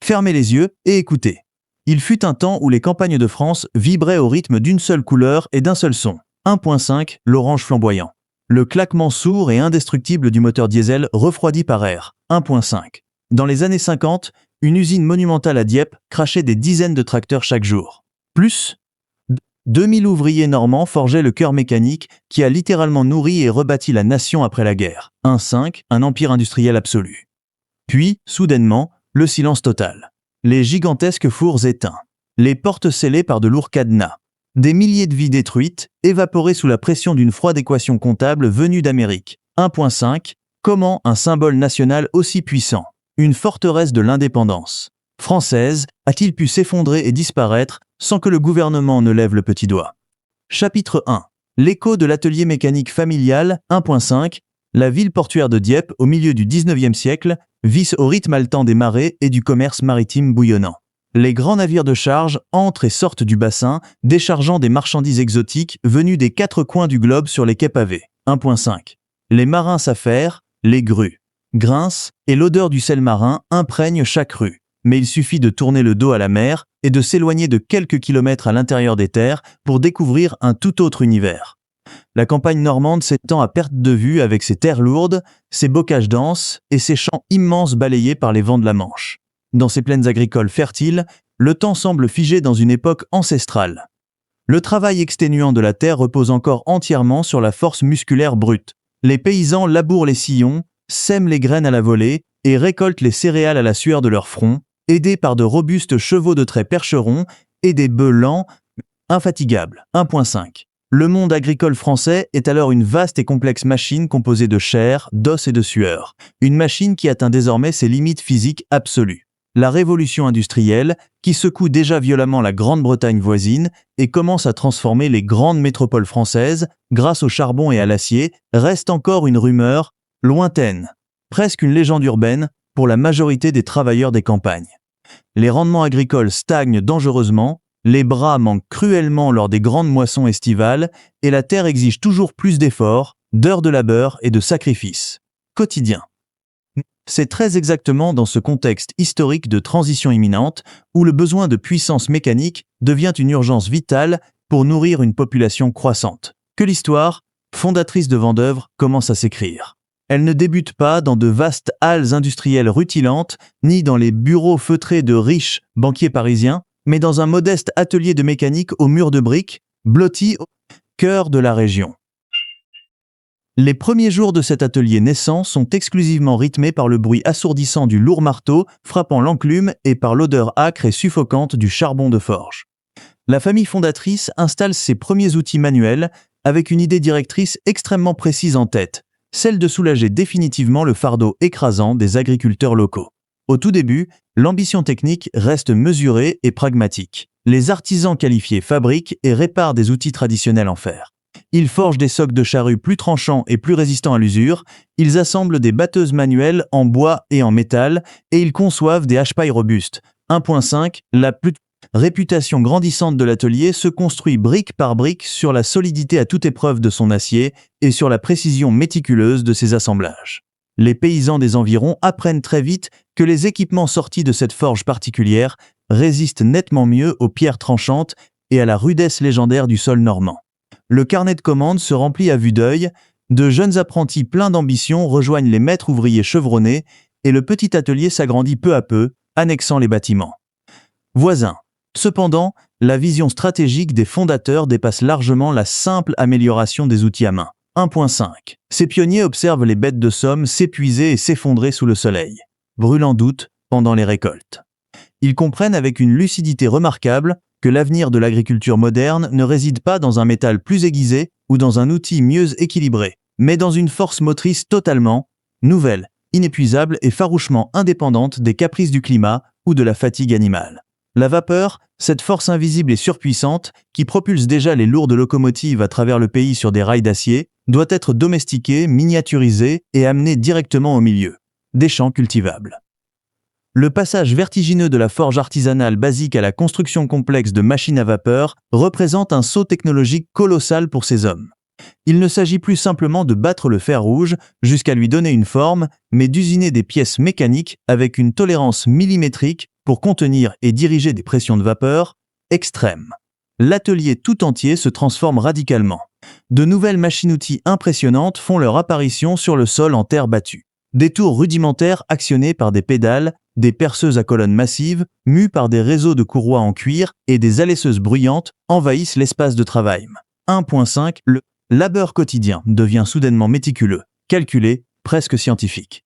Fermez les yeux et écoutez. Il fut un temps où les campagnes de France vibraient au rythme d'une seule couleur et d'un seul son. 1.5, l'orange flamboyant. Le claquement sourd et indestructible du moteur diesel refroidi par air. 1.5. Dans les années 50, une usine monumentale à Dieppe crachait des dizaines de tracteurs chaque jour. Plus, 2000 ouvriers normands forgeaient le cœur mécanique qui a littéralement nourri et rebâti la nation après la guerre. 1.5, un empire industriel absolu. Puis, soudainement, le silence total. Les gigantesques fours éteints. Les portes scellées par de lourds cadenas. Des milliers de vies détruites, évaporées sous la pression d'une froide équation comptable venue d'Amérique. 1.5. Comment un symbole national aussi puissant, une forteresse de l'indépendance française, a-t-il pu s'effondrer et disparaître sans que le gouvernement ne lève le petit doigt? Chapitre 1. L'écho de l'atelier mécanique familial. 1.5. La ville portuaire de Dieppe, au milieu du 19e siècle, visse au rythme haletant des marées et du commerce maritime bouillonnant. Les grands navires de charge entrent et sortent du bassin, déchargeant des marchandises exotiques venues des quatre coins du globe sur les quais pavés. 1.5. Les marins s'affairent, les grues grincent et l'odeur du sel marin imprègne chaque rue. Mais il suffit de tourner le dos à la mer et de s'éloigner de quelques kilomètres à l'intérieur des terres pour découvrir un tout autre univers. La campagne normande s'étend à perte de vue avec ses terres lourdes, ses bocages denses et ses champs immenses balayés par les vents de la Manche. Dans ces plaines agricoles fertiles, le temps semble figé dans une époque ancestrale. Le travail exténuant de la terre repose encore entièrement sur la force musculaire brute. Les paysans labourent les sillons, sèment les graines à la volée et récoltent les céréales à la sueur de leur front, aidés par de robustes chevaux de trait percherons et des bœufs lents, infatigables. 1.5. Le monde agricole français est alors une vaste et complexe machine composée de chair, d'os et de sueur. Une machine qui atteint désormais ses limites physiques absolues. La révolution industrielle, qui secoue déjà violemment la Grande-Bretagne voisine et commence à transformer les grandes métropoles françaises grâce au charbon et à l'acier, reste encore une rumeur lointaine, presque une légende urbaine pour la majorité des travailleurs des campagnes. Les rendements agricoles stagnent dangereusement, les bras manquent cruellement lors des grandes moissons estivales et la terre exige toujours plus d'efforts, d'heures de labeur et de sacrifices quotidiens. C'est très exactement dans ce contexte historique de transition imminente où le besoin de puissance mécanique devient une urgence vitale pour nourrir une population croissante que l'histoire, fondatrice de Vendeuvre, commence à s'écrire. Elle ne débute pas dans de vastes halles industrielles rutilantes, ni dans les bureaux feutrés de riches banquiers parisiens, mais dans un modeste atelier de mécanique aux murs de briques, blotti au cœur de la région. Les premiers jours de cet atelier naissant sont exclusivement rythmés par le bruit assourdissant du lourd marteau frappant l'enclume et par l'odeur âcre et suffocante du charbon de forge. La famille fondatrice installe ses premiers outils manuels avec une idée directrice extrêmement précise en tête, celle de soulager définitivement le fardeau écrasant des agriculteurs locaux. Au tout début, l'ambition technique reste mesurée et pragmatique. Les artisans qualifiés fabriquent et réparent des outils traditionnels en fer. Ils forgent des socs de charrue plus tranchants et plus résistants à l'usure, ils assemblent des batteuses manuelles en bois et en métal, et ils conçoivent des hache-pailles robustes. 1.5. La réputation grandissante de l'atelier se construit brique par brique sur la solidité à toute épreuve de son acier et sur la précision méticuleuse de ses assemblages. Les paysans des environs apprennent très vite que les équipements sortis de cette forge particulière résistent nettement mieux aux pierres tranchantes et à la rudesse légendaire du sol normand. Le carnet de commandes se remplit à vue d'œil, de jeunes apprentis pleins d'ambition rejoignent les maîtres ouvriers chevronnés et le petit atelier s'agrandit peu à peu, annexant les bâtiments voisins. Cependant, la vision stratégique des fondateurs dépasse largement la simple amélioration des outils à main. 1.5. Ces pionniers observent les bêtes de somme s'épuiser et s'effondrer sous le soleil, brûlant doute pendant les récoltes. Ils comprennent avec une lucidité remarquable que l'avenir de l'agriculture moderne ne réside pas dans un métal plus aiguisé ou dans un outil mieux équilibré, mais dans une force motrice totalement nouvelle, inépuisable et farouchement indépendante des caprices du climat ou de la fatigue animale. La vapeur, cette force invisible et surpuissante qui propulse déjà les lourdes locomotives à travers le pays sur des rails d'acier, doit être domestiquée, miniaturisée et amenée directement au milieu des champs cultivables. Le passage vertigineux de la forge artisanale basique à la construction complexe de machines à vapeur représente un saut technologique colossal pour ces hommes. Il ne s'agit plus simplement de battre le fer rouge jusqu'à lui donner une forme, mais d'usiner des pièces mécaniques avec une tolérance millimétrique pour contenir et diriger des pressions de vapeur extrêmes. L'atelier tout entier se transforme radicalement. De nouvelles machines-outils impressionnantes font leur apparition sur le sol en terre battue. Des tours rudimentaires actionnés par des pédales, des perceuses à colonnes massives, mues par des réseaux de courroies en cuir et des alesseuses bruyantes envahissent l'espace de travail. 1.5 Le labeur quotidien devient soudainement méticuleux, calculé, presque scientifique.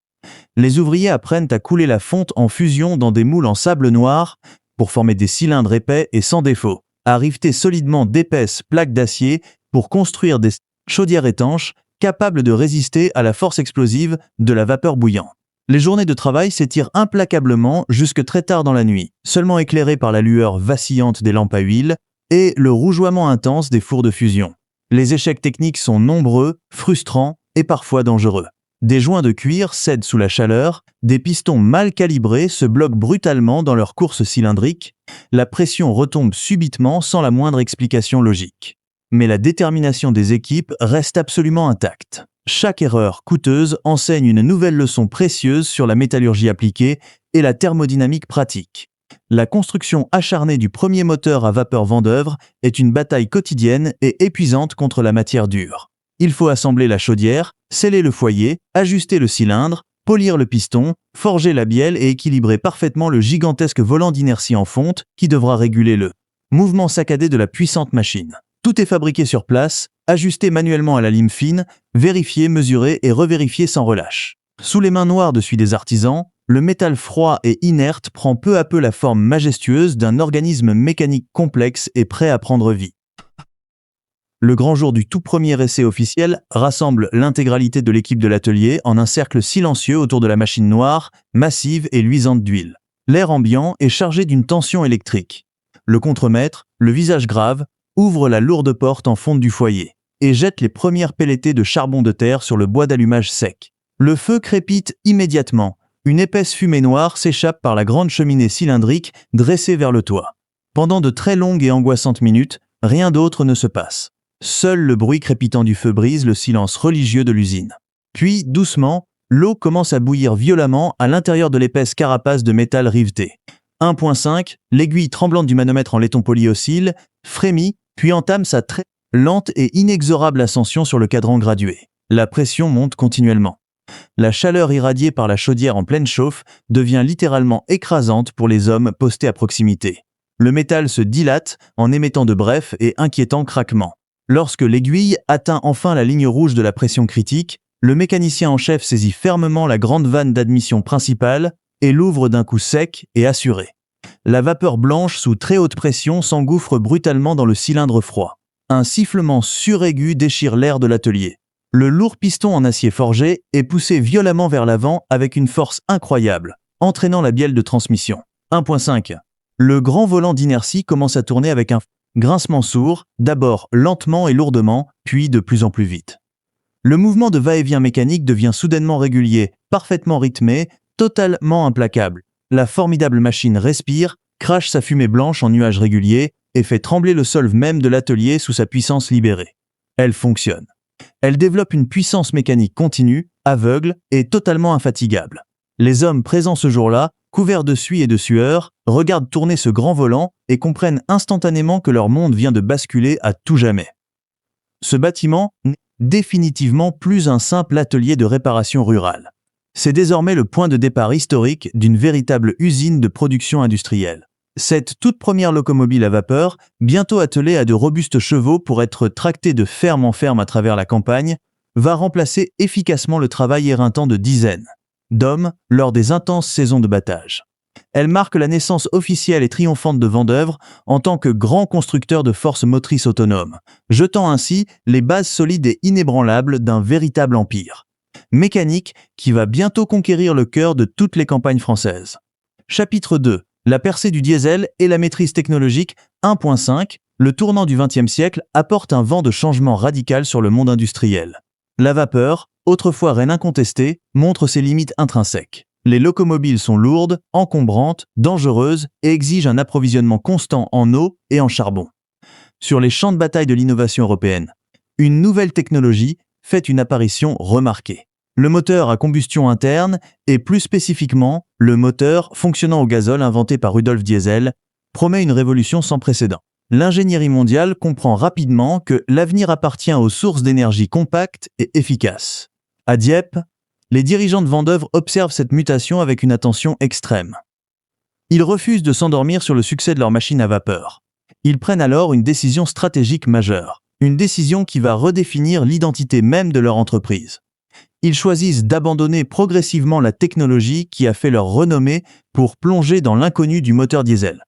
Les ouvriers apprennent à couler la fonte en fusion dans des moules en sable noir pour former des cylindres épais et sans défaut, à riveter solidement d'épaisses plaques d'acier pour construire des chaudières étanches capables de résister à la force explosive de la vapeur bouillante. Les journées de travail s'étirent implacablement jusque très tard dans la nuit, seulement éclairées par la lueur vacillante des lampes à huile et le rougeoiement intense des fours de fusion. Les échecs techniques sont nombreux, frustrants et parfois dangereux. Des joints de cuir cèdent sous la chaleur, des pistons mal calibrés se bloquent brutalement dans leur course cylindrique, la pression retombe subitement sans la moindre explication logique. Mais la détermination des équipes reste absolument intacte. Chaque erreur coûteuse enseigne une nouvelle leçon précieuse sur la métallurgie appliquée et la thermodynamique pratique. La construction acharnée du premier moteur à vapeur Vendeuvre est une bataille quotidienne et épuisante contre la matière dure. Il faut assembler la chaudière, sceller le foyer, ajuster le cylindre, polir le piston, forger la bielle et équilibrer parfaitement le gigantesque volant d'inertie en fonte qui devra réguler le mouvement saccadé de la puissante machine. Tout est fabriqué sur place, ajusté manuellement à la lime fine, vérifié, mesuré et revérifié sans relâche. Sous les mains noires de celui des artisans, le métal froid et inerte prend peu à peu la forme majestueuse d'un organisme mécanique complexe et prêt à prendre vie. Le grand jour du tout premier essai officiel rassemble l'intégralité de l'équipe de l'atelier en un cercle silencieux autour de la machine noire, massive et luisante d'huile. L'air ambiant est chargé d'une tension électrique. Le contremaître, le visage grave, ouvre la lourde porte en fonte du foyer et jette les premières pelletées de charbon de terre sur le bois d'allumage sec. Le feu crépite immédiatement. Une épaisse fumée noire s'échappe par la grande cheminée cylindrique dressée vers le toit. Pendant de très longues et angoissantes minutes, rien d'autre ne se passe. Seul le bruit crépitant du feu brise le silence religieux de l'usine. Puis, doucement, l'eau commence à bouillir violemment à l'intérieur de l'épaisse carapace de métal riveté. 1.5 L'aiguille tremblante du manomètre en laiton poli oscille, frémit, puis entame sa très lente et inexorable ascension sur le cadran gradué. La pression monte continuellement. La chaleur irradiée par la chaudière en pleine chauffe devient littéralement écrasante pour les hommes postés à proximité. Le métal se dilate en émettant de brefs et inquiétants craquements. Lorsque l'aiguille atteint enfin la ligne rouge de la pression critique, le mécanicien en chef saisit fermement la grande vanne d'admission principale et l'ouvre d'un coup sec et assuré. La vapeur blanche sous très haute pression s'engouffre brutalement dans le cylindre froid. Un sifflement suraigu déchire l'air de l'atelier. Le lourd piston en acier forgé est poussé violemment vers l'avant avec une force incroyable, entraînant la bielle de transmission. 1.5 Le grand volant d'inertie commence à tourner avec un grincement sourd, d'abord lentement et lourdement, puis de plus en plus vite. Le mouvement de va-et-vient mécanique devient soudainement régulier, parfaitement rythmé, totalement implacable. La formidable machine respire, crache sa fumée blanche en nuages réguliers et fait trembler le sol même de l'atelier sous sa puissance libérée. Elle fonctionne. Elle développe une puissance mécanique continue, aveugle et totalement infatigable. Les hommes présents ce jour-là, couverts de suie et de sueur, regardent tourner ce grand volant et comprennent instantanément que leur monde vient de basculer à tout jamais. Ce bâtiment n'est définitivement plus un simple atelier de réparation rurale. C'est désormais le point de départ historique d'une véritable usine de production industrielle. Cette toute première locomobile à vapeur, bientôt attelée à de robustes chevaux pour être tractée de ferme en ferme à travers la campagne, va remplacer efficacement le travail éreintant de dizaines d'hommes lors des intenses saisons de battage. Elle marque la naissance officielle et triomphante de Vendeuvre en tant que grand constructeur de forces motrices autonomes, jetant ainsi les bases solides et inébranlables d'un véritable empire mécanique qui va bientôt conquérir le cœur de toutes les campagnes françaises. Chapitre 2. La percée du diesel et la maîtrise technologique. 1.5. Le tournant du XXe siècle apporte un vent de changement radical sur le monde industriel. La vapeur, autrefois reine incontestée, montre ses limites intrinsèques. Les locomobiles sont lourdes, encombrantes, dangereuses et exigent un approvisionnement constant en eau et en charbon. Sur les champs de bataille de l'innovation européenne, une nouvelle technologie fait une apparition remarquée. le moteur à combustion interne et plus spécifiquement le moteur fonctionnant au gazole inventé par Rudolf Diesel promet une révolution sans précédent. L'ingénierie mondiale comprend rapidement que l'avenir appartient aux sources d'énergie compactes et efficaces. À Dieppe, les dirigeants de Vendeuvre observent cette mutation avec une attention extrême. Ils refusent de s'endormir sur le succès de leur machine à vapeur. Ils prennent alors une décision stratégique majeure, une décision qui va redéfinir l'identité même de leur entreprise. Ils choisissent d'abandonner progressivement la technologie qui a fait leur renommée pour plonger dans l'inconnu du moteur diesel.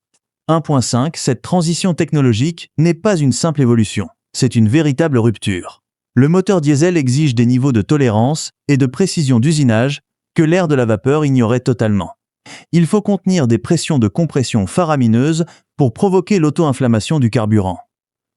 1.5 Cette transition technologique n'est pas une simple évolution, c'est une véritable rupture. Le moteur diesel exige des niveaux de tolérance et de précision d'usinage que l'ère de la vapeur ignorait totalement. Il faut contenir des pressions de compression faramineuses pour provoquer l'auto-inflammation du carburant.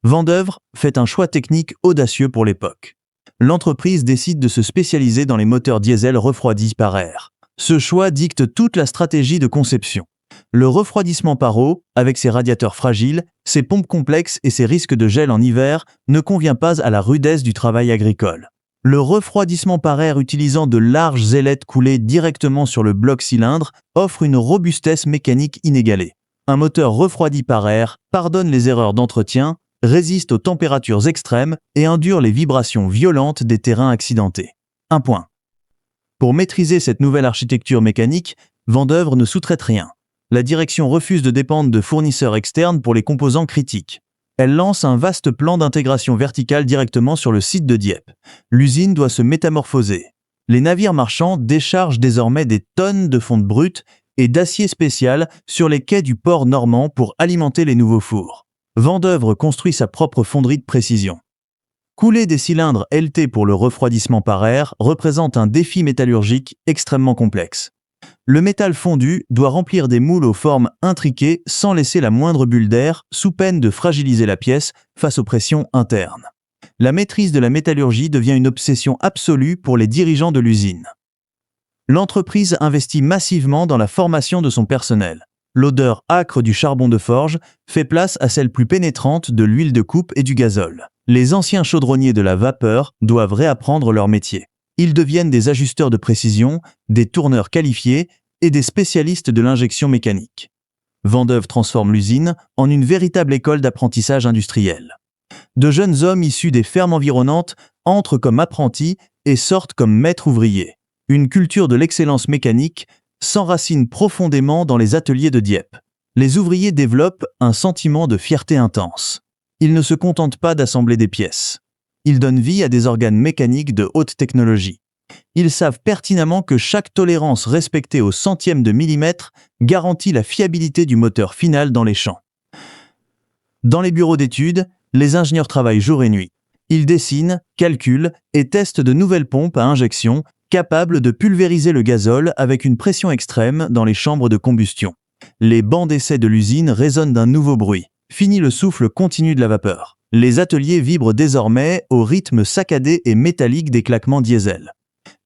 Vendeuvre fait un choix technique audacieux pour l'époque. L'entreprise décide de se spécialiser dans les moteurs diesel refroidis par air. Ce choix dicte toute la stratégie de conception. Le refroidissement par eau, avec ses radiateurs fragiles, ses pompes complexes et ses risques de gel en hiver, ne convient pas à la rudesse du travail agricole. Le refroidissement par air utilisant de larges ailettes coulées directement sur le bloc cylindre offre une robustesse mécanique inégalée. Un moteur refroidi par air pardonne les erreurs d'entretien, résiste aux températures extrêmes et endure les vibrations violentes des terrains accidentés. 1 point. Pour maîtriser cette nouvelle architecture mécanique, Vendeuvre ne sous-traite rien. La direction refuse de dépendre de fournisseurs externes pour les composants critiques. Elle lance un vaste plan d'intégration verticale directement sur le site de Dieppe. L'usine doit se métamorphoser. Les navires marchands déchargent désormais des tonnes de fonte brute et d'acier spécial sur les quais du port normand pour alimenter les nouveaux fours. Vendeuvre construit sa propre fonderie de précision. Couler des cylindres LT pour le refroidissement par air représente un défi métallurgique extrêmement complexe. Le métal fondu doit remplir des moules aux formes intriquées sans laisser la moindre bulle d'air, sous peine de fragiliser la pièce face aux pressions internes. La maîtrise de la métallurgie devient une obsession absolue pour les dirigeants de l'usine. L'entreprise investit massivement dans la formation de son personnel. L'odeur âcre du charbon de forge fait place à celle plus pénétrante de l'huile de coupe et du gazole. Les anciens chaudronniers de la vapeur doivent réapprendre leur métier. Ils deviennent des ajusteurs de précision, des tourneurs qualifiés et des spécialistes de l'injection mécanique. Vendeuvre transforme l'usine en une véritable école d'apprentissage industriel. De jeunes hommes issus des fermes environnantes entrent comme apprentis et sortent comme maîtres ouvriers. Une culture de l'excellence mécanique s'enracine profondément dans les ateliers de Dieppe. Les ouvriers développent un sentiment de fierté intense. Ils ne se contentent pas d'assembler des pièces. Ils donnent vie à des organes mécaniques de haute technologie. Ils savent pertinemment que chaque tolérance respectée au centième de millimètre garantit la fiabilité du moteur final dans les champs. Dans les bureaux d'études, les ingénieurs travaillent jour et nuit. Ils dessinent, calculent et testent de nouvelles pompes à injection capables de pulvériser le gazole avec une pression extrême dans les chambres de combustion. Les bancs d'essai de l'usine résonnent d'un nouveau bruit. Fini le souffle continu de la vapeur. Les ateliers vibrent désormais au rythme saccadé et métallique des claquements diesel.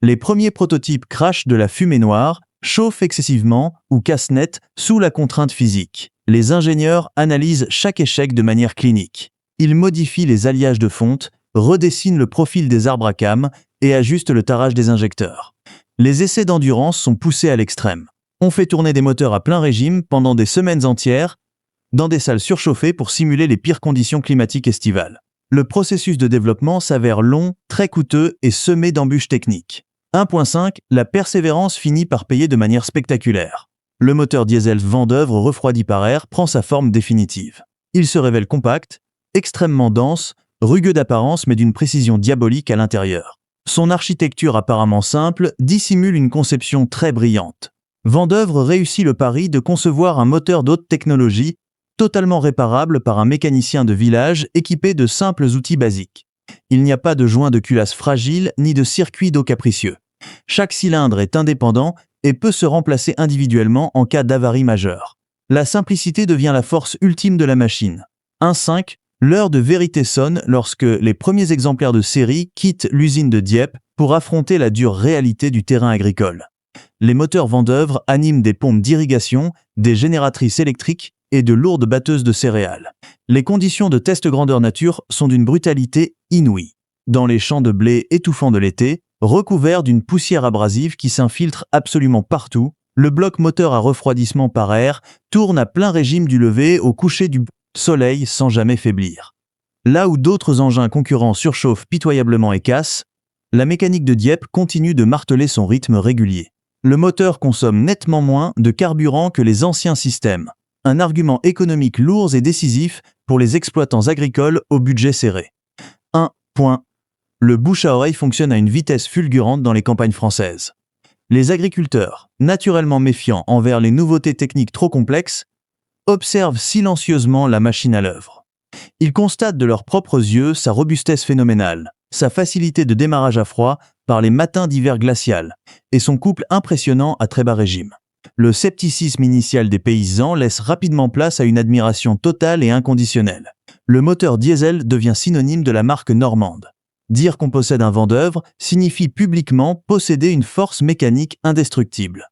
Les premiers prototypes crachent de la fumée noire, chauffent excessivement ou cassent net sous la contrainte physique. Les ingénieurs analysent chaque échec de manière clinique. Ils modifient les alliages de fonte, redessinent le profil des arbres à cames et ajustent le tarage des injecteurs. Les essais d'endurance sont poussés à l'extrême. On fait tourner des moteurs à plein régime pendant des semaines entières dans des salles surchauffées pour simuler les pires conditions climatiques estivales. Le processus de développement s'avère long, très coûteux et semé d'embûches techniques. 1.5 La persévérance finit par payer de manière spectaculaire. Le moteur diesel Vendeuvre refroidi par air prend sa forme définitive. Il se révèle compact, extrêmement dense, rugueux d'apparence mais d'une précision diabolique à l'intérieur. Son architecture apparemment simple dissimule une conception très brillante. Vendeuvre réussit le pari de concevoir un moteur d'haute technologie totalement réparable par un mécanicien de village équipé de simples outils basiques. Il n'y a pas de joint de culasse fragile ni de circuit d'eau capricieux. Chaque cylindre est indépendant et peut se remplacer individuellement en cas d'avarie majeure. La simplicité devient la force ultime de la machine. 1.5 L'heure de vérité sonne lorsque les premiers exemplaires de série quittent l'usine de Dieppe pour affronter la dure réalité du terrain agricole. Les moteurs Vendeuvre animent des pompes d'irrigation, des génératrices électriques et de lourdes batteuses de céréales. Les conditions de test grandeur nature sont d'une brutalité inouïe. Dans les champs de blé étouffants de l'été, Recouvert d'une poussière abrasive qui s'infiltre absolument partout, le bloc moteur à refroidissement par air tourne à plein régime du lever au coucher du soleil sans jamais faiblir. Là où d'autres engins concurrents surchauffent pitoyablement et cassent, la mécanique de Dieppe continue de marteler son rythme régulier. Le moteur consomme nettement moins de carburant que les anciens systèmes. Un argument économique lourd et décisif pour les exploitants agricoles au budget serré. 1. Le bouche à oreille fonctionne à une vitesse fulgurante dans les campagnes françaises. Les agriculteurs, naturellement méfiants envers les nouveautés techniques trop complexes, observent silencieusement la machine à l'œuvre. Ils constatent de leurs propres yeux sa robustesse phénoménale, sa facilité de démarrage à froid par les matins d'hiver glacial et son couple impressionnant à très bas régime. Le scepticisme initial des paysans laisse rapidement place à une admiration totale et inconditionnelle. Le moteur diesel devient synonyme de la marque normande. Dire qu'on possède un Vendeuvre signifie publiquement posséder une force mécanique indestructible.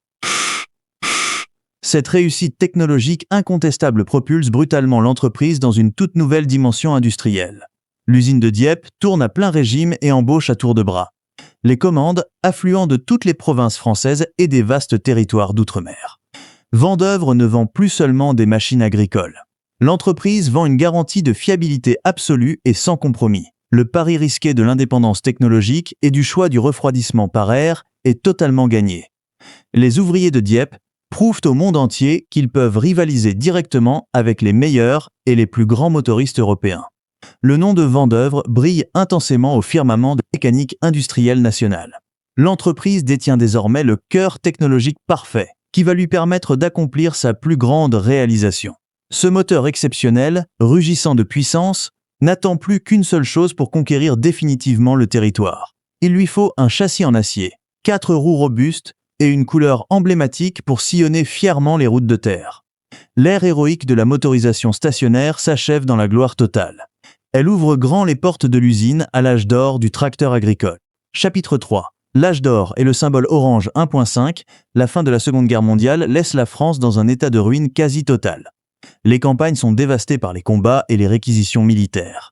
Cette réussite technologique incontestable propulse brutalement l'entreprise dans une toute nouvelle dimension industrielle. L'usine de Dieppe tourne à plein régime et embauche à tour de bras. Les commandes affluent de toutes les provinces françaises et des vastes territoires d'outre-mer. Vendeuvre ne vend plus seulement des machines agricoles. L'entreprise vend une garantie de fiabilité absolue et sans compromis. Le pari risqué de l'indépendance technologique et du choix du refroidissement par air est totalement gagné. Les ouvriers de Dieppe prouvent au monde entier qu'ils peuvent rivaliser directement avec les meilleurs et les plus grands motoristes européens. Le nom de Vendeuvre brille intensément au firmament de la mécanique industrielle nationale. L'entreprise détient désormais le cœur technologique parfait, qui va lui permettre d'accomplir sa plus grande réalisation. Ce moteur exceptionnel, rugissant de puissance, n'attend plus qu'une seule chose pour conquérir définitivement le territoire. Il lui faut un châssis en acier, 4 roues robustes et une couleur emblématique pour sillonner fièrement les routes de terre. L'ère héroïque de la motorisation stationnaire s'achève dans la gloire totale. Elle ouvre grand les portes de l'usine à l'âge d'or du tracteur agricole. Chapitre 3. L'âge d'or et le symbole orange 1.5, la fin de la Seconde Guerre mondiale laisse la France dans un état de ruine quasi total. Les campagnes sont dévastées par les combats et les réquisitions militaires.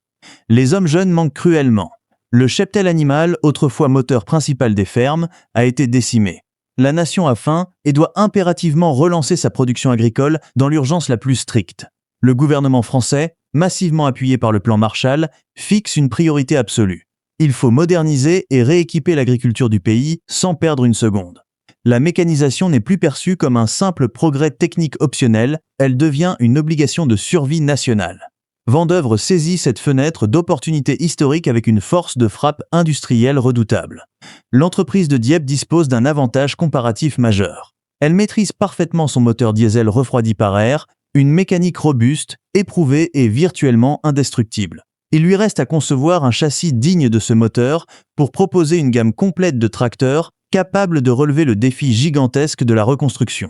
Les hommes jeunes manquent cruellement. Le cheptel animal, autrefois moteur principal des fermes, a été décimé. La nation a faim et doit impérativement relancer sa production agricole dans l'urgence la plus stricte. Le gouvernement français, massivement appuyé par le plan Marshall, fixe une priorité absolue. Il faut moderniser et rééquiper l'agriculture du pays sans perdre une seconde. La mécanisation n'est plus perçue comme un simple progrès technique optionnel, elle devient une obligation de survie nationale. Vendeuvre saisit cette fenêtre d'opportunité historique avec une force de frappe industrielle redoutable. L'entreprise de Dieppe dispose d'un avantage comparatif majeur. Elle maîtrise parfaitement son moteur diesel refroidi par air, une mécanique robuste, éprouvée et virtuellement indestructible. Il lui reste à concevoir un châssis digne de ce moteur pour proposer une gamme complète de tracteurs capables de relever le défi gigantesque de la reconstruction.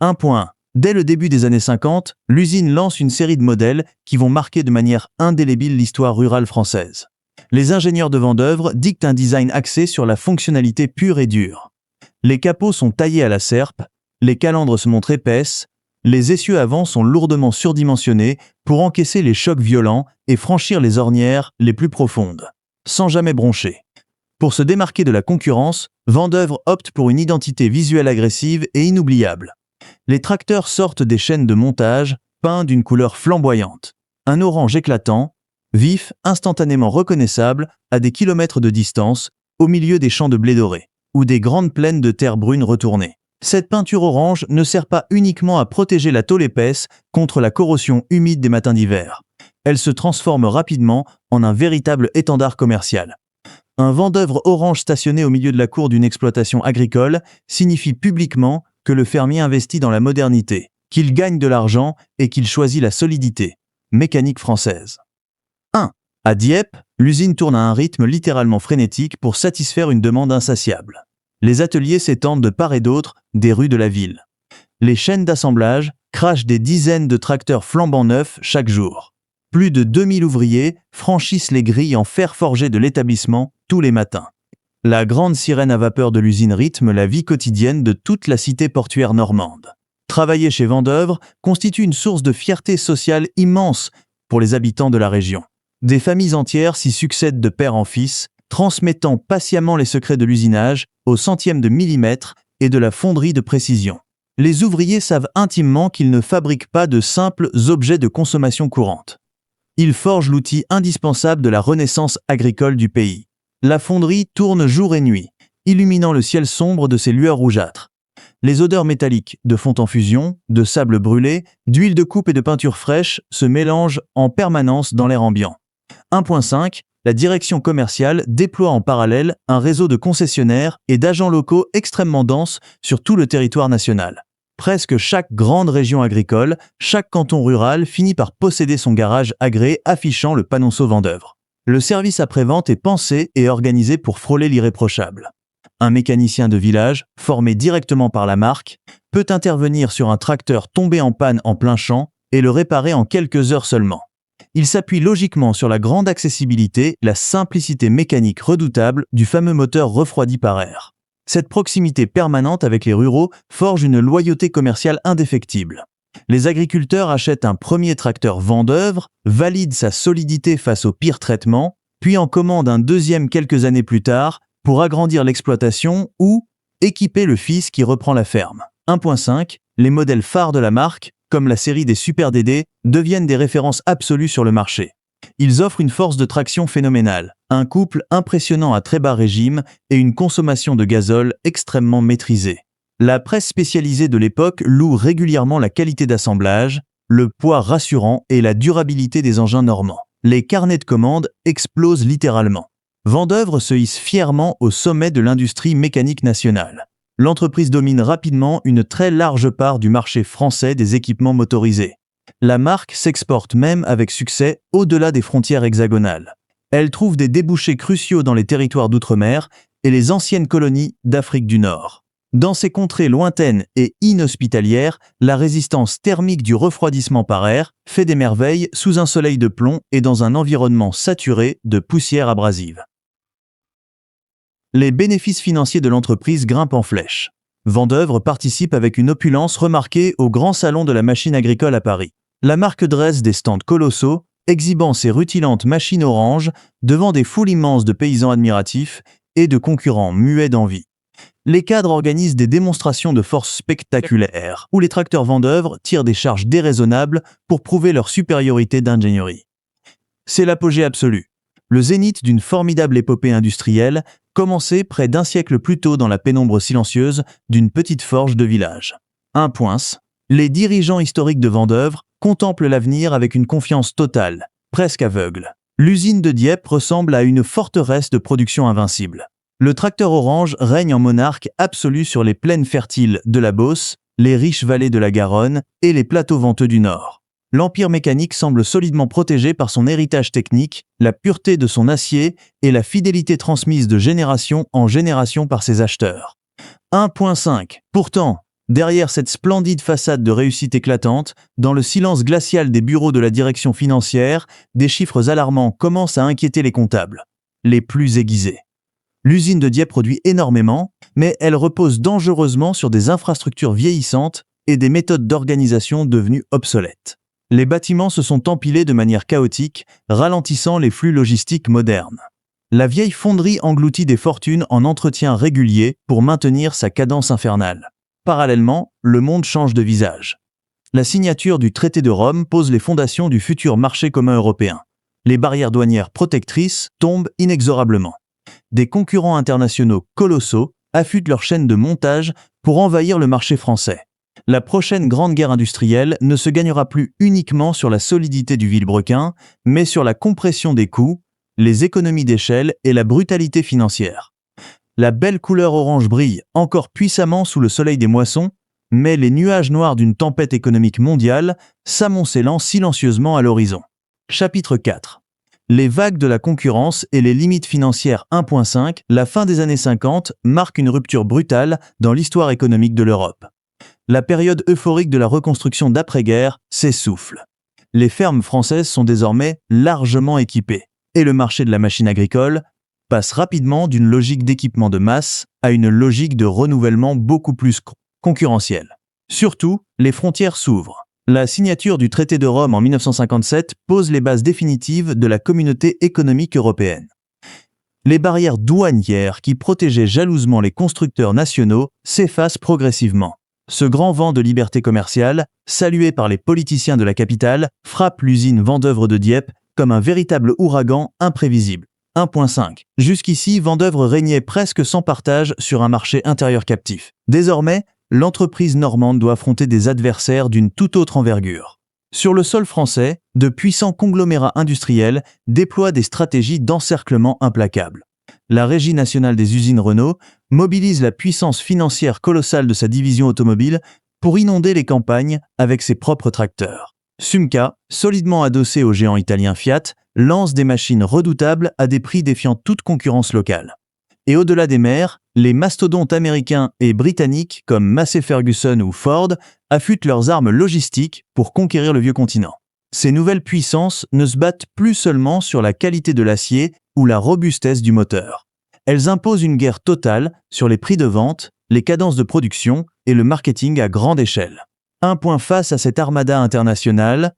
1 point. Dès le début des années 50, l'usine lance une série de modèles qui vont marquer de manière indélébile l'histoire rurale française. Les ingénieurs de Vendeuvre dictent un design axé sur la fonctionnalité pure et dure. Les capots sont taillés à la serpe, les calandres se montrent épaisses, les essieux avant sont lourdement surdimensionnés pour encaisser les chocs violents et franchir les ornières les plus profondes, sans jamais broncher. Pour se démarquer de la concurrence, Vendeuvre opte pour une identité visuelle agressive et inoubliable. Les tracteurs sortent des chaînes de montage, peints d'une couleur flamboyante. Un orange éclatant, vif, instantanément reconnaissable à des kilomètres de distance, au milieu des champs de blé doré, ou des grandes plaines de terre brune retournées. Cette peinture orange ne sert pas uniquement à protéger la tôle épaisse contre la corrosion humide des matins d'hiver. Elle se transforme rapidement en un véritable étendard commercial. Un Vendeuvre orange stationné au milieu de la cour d'une exploitation agricole signifie publiquement que le fermier investit dans la modernité, qu'il gagne de l'argent et qu'il choisit la solidité. Mécanique française. 1. À Dieppe, l'usine tourne à un rythme littéralement frénétique pour satisfaire une demande insatiable. Les ateliers s'étendent de part et d'autre des rues de la ville. Les chaînes d'assemblage crachent des dizaines de tracteurs flambant neufs chaque jour. Plus de 2000 ouvriers franchissent les grilles en fer forgé de l'établissement tous les matins. La grande sirène à vapeur de l'usine rythme la vie quotidienne de toute la cité portuaire normande. Travailler chez Vendeuvre constitue une source de fierté sociale immense pour les habitants de la région. Des familles entières s'y succèdent de père en fils, transmettant patiemment les secrets de l'usinage au centième de millimètre et de la fonderie de précision. Les ouvriers savent intimement qu'ils ne fabriquent pas de simples objets de consommation courante. Ils forgent l'outil indispensable de la renaissance agricole du pays. La fonderie tourne jour et nuit, illuminant le ciel sombre de ses lueurs rougeâtres. Les odeurs métalliques de fonte en fusion, de sable brûlé, d'huile de coupe et de peinture fraîche se mélangent en permanence dans l'air ambiant. 1.5. La direction commerciale déploie en parallèle un réseau de concessionnaires et d'agents locaux extrêmement dense sur tout le territoire national. Presque chaque grande région agricole, chaque canton rural finit par posséder son garage agréé affichant le panonceau Vendeuvre. Le service après-vente est pensé et organisé pour frôler l'irréprochable. Un mécanicien de village, formé directement par la marque, peut intervenir sur un tracteur tombé en panne en plein champ et le réparer en quelques heures seulement. Il s'appuie logiquement sur la grande accessibilité, la simplicité mécanique redoutable du fameux moteur refroidi par air. Cette proximité permanente avec les ruraux forge une loyauté commerciale indéfectible. Les agriculteurs achètent un premier tracteur Vendeuvre, valident sa solidité face au pire traitement, puis en commandent un deuxième quelques années plus tard pour agrandir l'exploitation ou équiper le fils qui reprend la ferme. 1.5. Les modèles phares de la marque, comme la série des Super DD, deviennent des références absolues sur le marché. Ils offrent une force de traction phénoménale, un couple impressionnant à très bas régime et une consommation de gazole extrêmement maîtrisée. La presse spécialisée de l'époque loue régulièrement la qualité d'assemblage, le poids rassurant et la durabilité des engins normands. Les carnets de commandes explosent littéralement. Vendeuvre se hisse fièrement au sommet de l'industrie mécanique nationale. L'entreprise domine rapidement une très large part du marché français des équipements motorisés. La marque s'exporte même avec succès au-delà des frontières hexagonales. Elle trouve des débouchés cruciaux dans les territoires d'outre-mer et les anciennes colonies d'Afrique du Nord. Dans ces contrées lointaines et inhospitalières, la résistance thermique du refroidissement par air fait des merveilles sous un soleil de plomb et dans un environnement saturé de poussière abrasive. Les bénéfices financiers de l'entreprise grimpent en flèche. Vendeuvre participe avec une opulence remarquée au Grand Salon de la Machine Agricole à Paris. La marque dresse des stands colossaux, exhibant ses rutilantes machines oranges devant des foules immenses de paysans admiratifs et de concurrents muets d'envie. Les cadres organisent des démonstrations de force spectaculaires, où les tracteurs Vendeuvre tirent des charges déraisonnables pour prouver leur supériorité d'ingénierie. C'est l'apogée absolue, le zénith d'une formidable épopée industrielle, commencée près d'un siècle plus tôt dans la pénombre silencieuse d'une petite forge de village. 1. Les dirigeants historiques de Vendeuvre contemplent l'avenir avec une confiance totale, presque aveugle. L'usine de Dieppe ressemble à une forteresse de production invincible. Le tracteur orange règne en monarque absolu sur les plaines fertiles de la Beauce, les riches vallées de la Garonne et les plateaux venteux du Nord. L'empire mécanique semble solidement protégé par son héritage technique, la pureté de son acier et la fidélité transmise de génération en génération par ses acheteurs. 1.5. Pourtant, derrière cette splendide façade de réussite éclatante, dans le silence glacial des bureaux de la direction financière, des chiffres alarmants commencent à inquiéter les comptables, les plus aiguisés. L'usine de Dieppe produit énormément, mais elle repose dangereusement sur des infrastructures vieillissantes et des méthodes d'organisation devenues obsolètes. Les bâtiments se sont empilés de manière chaotique, ralentissant les flux logistiques modernes. La vieille fonderie engloutit des fortunes en entretien régulier pour maintenir sa cadence infernale. Parallèlement, le monde change de visage. La signature du traité de Rome pose les fondations du futur marché commun européen. Les barrières douanières protectrices tombent inexorablement. Des concurrents internationaux colossaux affûtent leur chaîne de montage pour envahir le marché français. La prochaine grande guerre industrielle ne se gagnera plus uniquement sur la solidité du vilebrequin, mais sur la compression des coûts, les économies d'échelle et la brutalité financière. La belle couleur orange brille encore puissamment sous le soleil des moissons, mais les nuages noirs d'une tempête économique mondiale s'amoncellant silencieusement à l'horizon. Chapitre 4. Les vagues de la concurrence et les limites financières 1.5, la fin des années 50 marque une rupture brutale dans l'histoire économique de l'Europe. La période euphorique de la reconstruction d'après-guerre s'essouffle. Les fermes françaises sont désormais largement équipées, et le marché de la machine agricole passe rapidement d'une logique d'équipement de masse à une logique de renouvellement beaucoup plus concurrentielle. Surtout, les frontières s'ouvrent. La signature du traité de Rome en 1957 pose les bases définitives de la communauté économique européenne. Les barrières douanières qui protégeaient jalousement les constructeurs nationaux s'effacent progressivement. Ce grand vent de liberté commerciale, salué par les politiciens de la capitale, frappe l'usine Vendeuvre de Dieppe comme un véritable ouragan imprévisible. 1.5. Jusqu'ici, Vendeuvre régnait presque sans partage sur un marché intérieur captif. Désormais, l'entreprise normande doit affronter des adversaires d'une toute autre envergure. Sur le sol français, de puissants conglomérats industriels déploient des stratégies d'encerclement implacables. La Régie nationale des usines Renault mobilise la puissance financière colossale de sa division automobile pour inonder les campagnes avec ses propres tracteurs. Sumca, solidement adossé au géant italien Fiat, lance des machines redoutables à des prix défiant toute concurrence locale. Et au-delà des mers, les mastodontes américains et britanniques comme Massey Ferguson ou Ford affûtent leurs armes logistiques pour conquérir le vieux continent. Ces nouvelles puissances ne se battent plus seulement sur la qualité de l'acier ou la robustesse du moteur. Elles imposent une guerre totale sur les prix de vente, les cadences de production et le marketing à grande échelle. Un point face à cette armada internationale,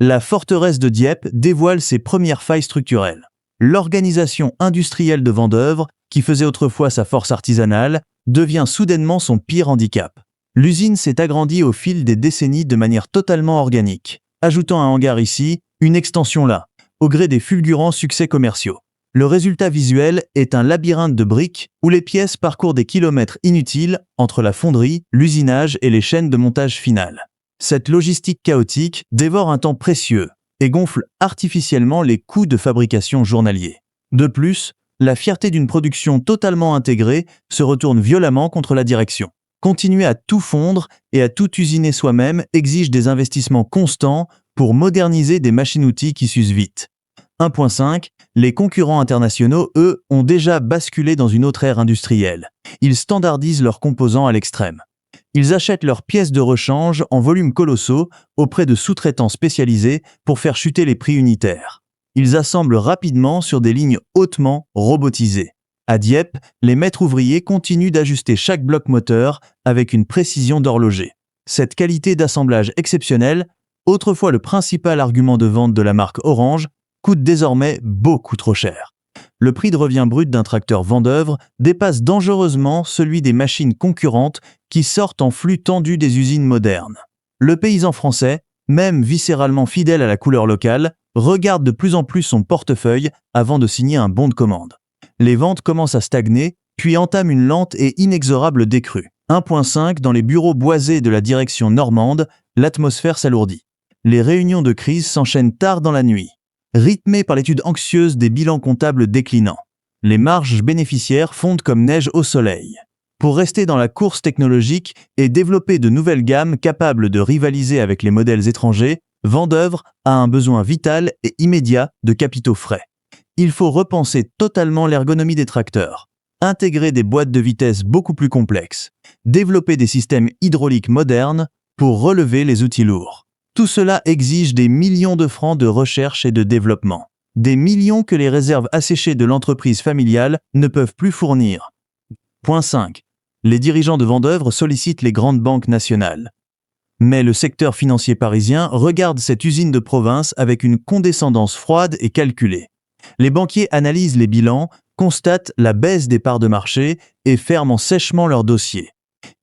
la forteresse de Dieppe dévoile ses premières failles structurelles. L'organisation industrielle de Vendeuvre, qui faisait autrefois sa force artisanale, devient soudainement son pire handicap. L'usine s'est agrandie au fil des décennies de manière totalement organique, ajoutant un hangar ici, une extension là, au gré des fulgurants succès commerciaux. Le résultat visuel est un labyrinthe de briques où les pièces parcourent des kilomètres inutiles entre la fonderie, l'usinage et les chaînes de montage finales. Cette logistique chaotique dévore un temps précieux et gonfle artificiellement les coûts de fabrication journaliers. De plus, la fierté d'une production totalement intégrée se retourne violemment contre la direction. Continuer à tout fondre et à tout usiner soi-même exige des investissements constants pour moderniser des machines-outils qui s'usent vite. 1.5. Les concurrents internationaux, eux, ont déjà basculé dans une autre ère industrielle. Ils standardisent leurs composants à l'extrême. Ils achètent leurs pièces de rechange en volumes colossaux auprès de sous-traitants spécialisés pour faire chuter les prix unitaires. Ils assemblent rapidement sur des lignes hautement robotisées. À Dieppe, les maîtres ouvriers continuent d'ajuster chaque bloc moteur avec une précision d'horloger. Cette qualité d'assemblage exceptionnelle, autrefois le principal argument de vente de la marque Orange, coûte désormais beaucoup trop cher. Le prix de revient brut d'un tracteur Vendeuvre dépasse dangereusement celui des machines concurrentes qui sortent en flux tendu des usines modernes. Le paysan français, même viscéralement fidèle à la couleur locale, regarde de plus en plus son portefeuille avant de signer un bon de commande. Les ventes commencent à stagner, puis entament une lente et inexorable décrue. 1.5. Dans les bureaux boisés de la direction normande, l'atmosphère s'alourdit. Les réunions de crise s'enchaînent tard dans la nuit, rythmées par l'étude anxieuse des bilans comptables déclinants. Les marges bénéficiaires fondent comme neige au soleil. Pour rester dans la course technologique et développer de nouvelles gammes capables de rivaliser avec les modèles étrangers, Vendeuvre a un besoin vital et immédiat de capitaux frais. Il faut repenser totalement l'ergonomie des tracteurs, intégrer des boîtes de vitesse beaucoup plus complexes, développer des systèmes hydrauliques modernes pour relever les outils lourds. Tout cela exige des millions de francs de recherche et de développement. Des millions que les réserves asséchées de l'entreprise familiale ne peuvent plus fournir. Point 5. Les dirigeants de Vendeuvre sollicitent les grandes banques nationales. Mais le secteur financier parisien regarde cette usine de province avec une condescendance froide et calculée. Les banquiers analysent les bilans, constatent la baisse des parts de marché et ferment sèchement leurs dossiers.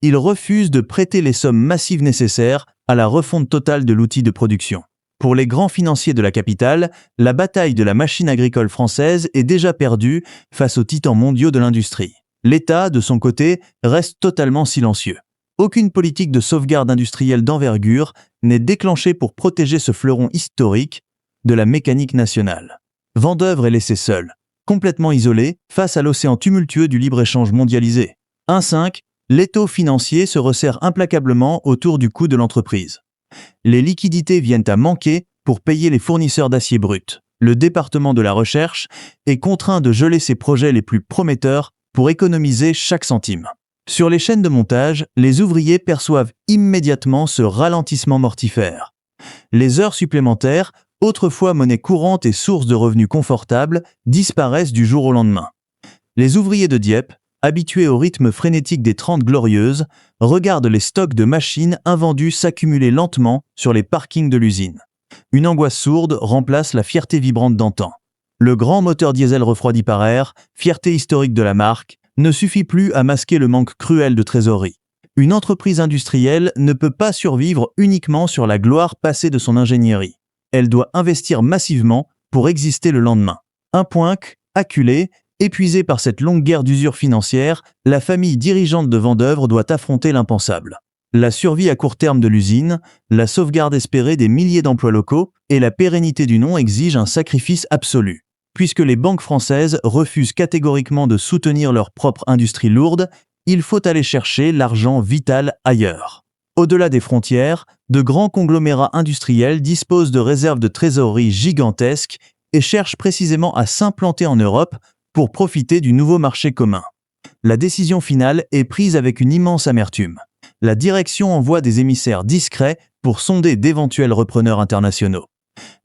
Ils refusent de prêter les sommes massives nécessaires à la refonte totale de l'outil de production. Pour les grands financiers de la capitale, la bataille de la machine agricole française est déjà perdue face aux titans mondiaux de l'industrie. L'État, de son côté, reste totalement silencieux. Aucune politique de sauvegarde industrielle d'envergure n'est déclenchée pour protéger ce fleuron historique de la mécanique nationale. Vendeuvre est laissé seul, complètement isolé, face à l'océan tumultueux du libre-échange mondialisé. 1.5. L'étau financier se resserre implacablement autour du coût de l'entreprise. Les liquidités viennent à manquer pour payer les fournisseurs d'acier brut. Le département de la recherche est contraint de geler ses projets les plus prometteurs pour économiser chaque centime. Sur les chaînes de montage, les ouvriers perçoivent immédiatement ce ralentissement mortifère. Les heures supplémentaires, autrefois monnaie courante et source de revenus confortables, disparaissent du jour au lendemain. Les ouvriers de Dieppe, habitués au rythme frénétique des 30 glorieuses, regardent les stocks de machines invendues s'accumuler lentement sur les parkings de l'usine. Une angoisse sourde remplace la fierté vibrante d'antan. Le grand moteur diesel refroidi par air, fierté historique de la marque, ne suffit plus à masquer le manque cruel de trésorerie. Une entreprise industrielle ne peut pas survivre uniquement sur la gloire passée de son ingénierie. Elle doit investir massivement pour exister le lendemain. Acculée, épuisée par cette longue guerre d'usure financière, la famille dirigeante de Vendeuvre doit affronter l'impensable. La survie à court terme de l'usine, la sauvegarde espérée des milliers d'emplois locaux et la pérennité du nom exigent un sacrifice absolu. Puisque les banques françaises refusent catégoriquement de soutenir leur propre industrie lourde, il faut aller chercher l'argent vital ailleurs. Au-delà des frontières, de grands conglomérats industriels disposent de réserves de trésorerie gigantesques et cherchent précisément à s'implanter en Europe pour profiter du nouveau marché commun. La décision finale est prise avec une immense amertume. La direction envoie des émissaires discrets pour sonder d'éventuels repreneurs internationaux.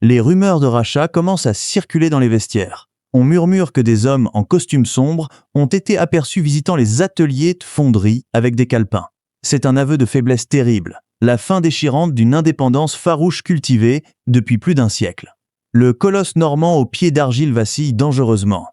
Les rumeurs de rachat commencent à circuler dans les vestiaires. On murmure que des hommes en costume sombre ont été aperçus visitant les ateliers de fonderie avec des calepins. C'est un aveu de faiblesse terrible, la fin déchirante d'une indépendance farouche cultivée depuis plus d'un siècle. Le colosse normand aux pieds d'argile vacille dangereusement.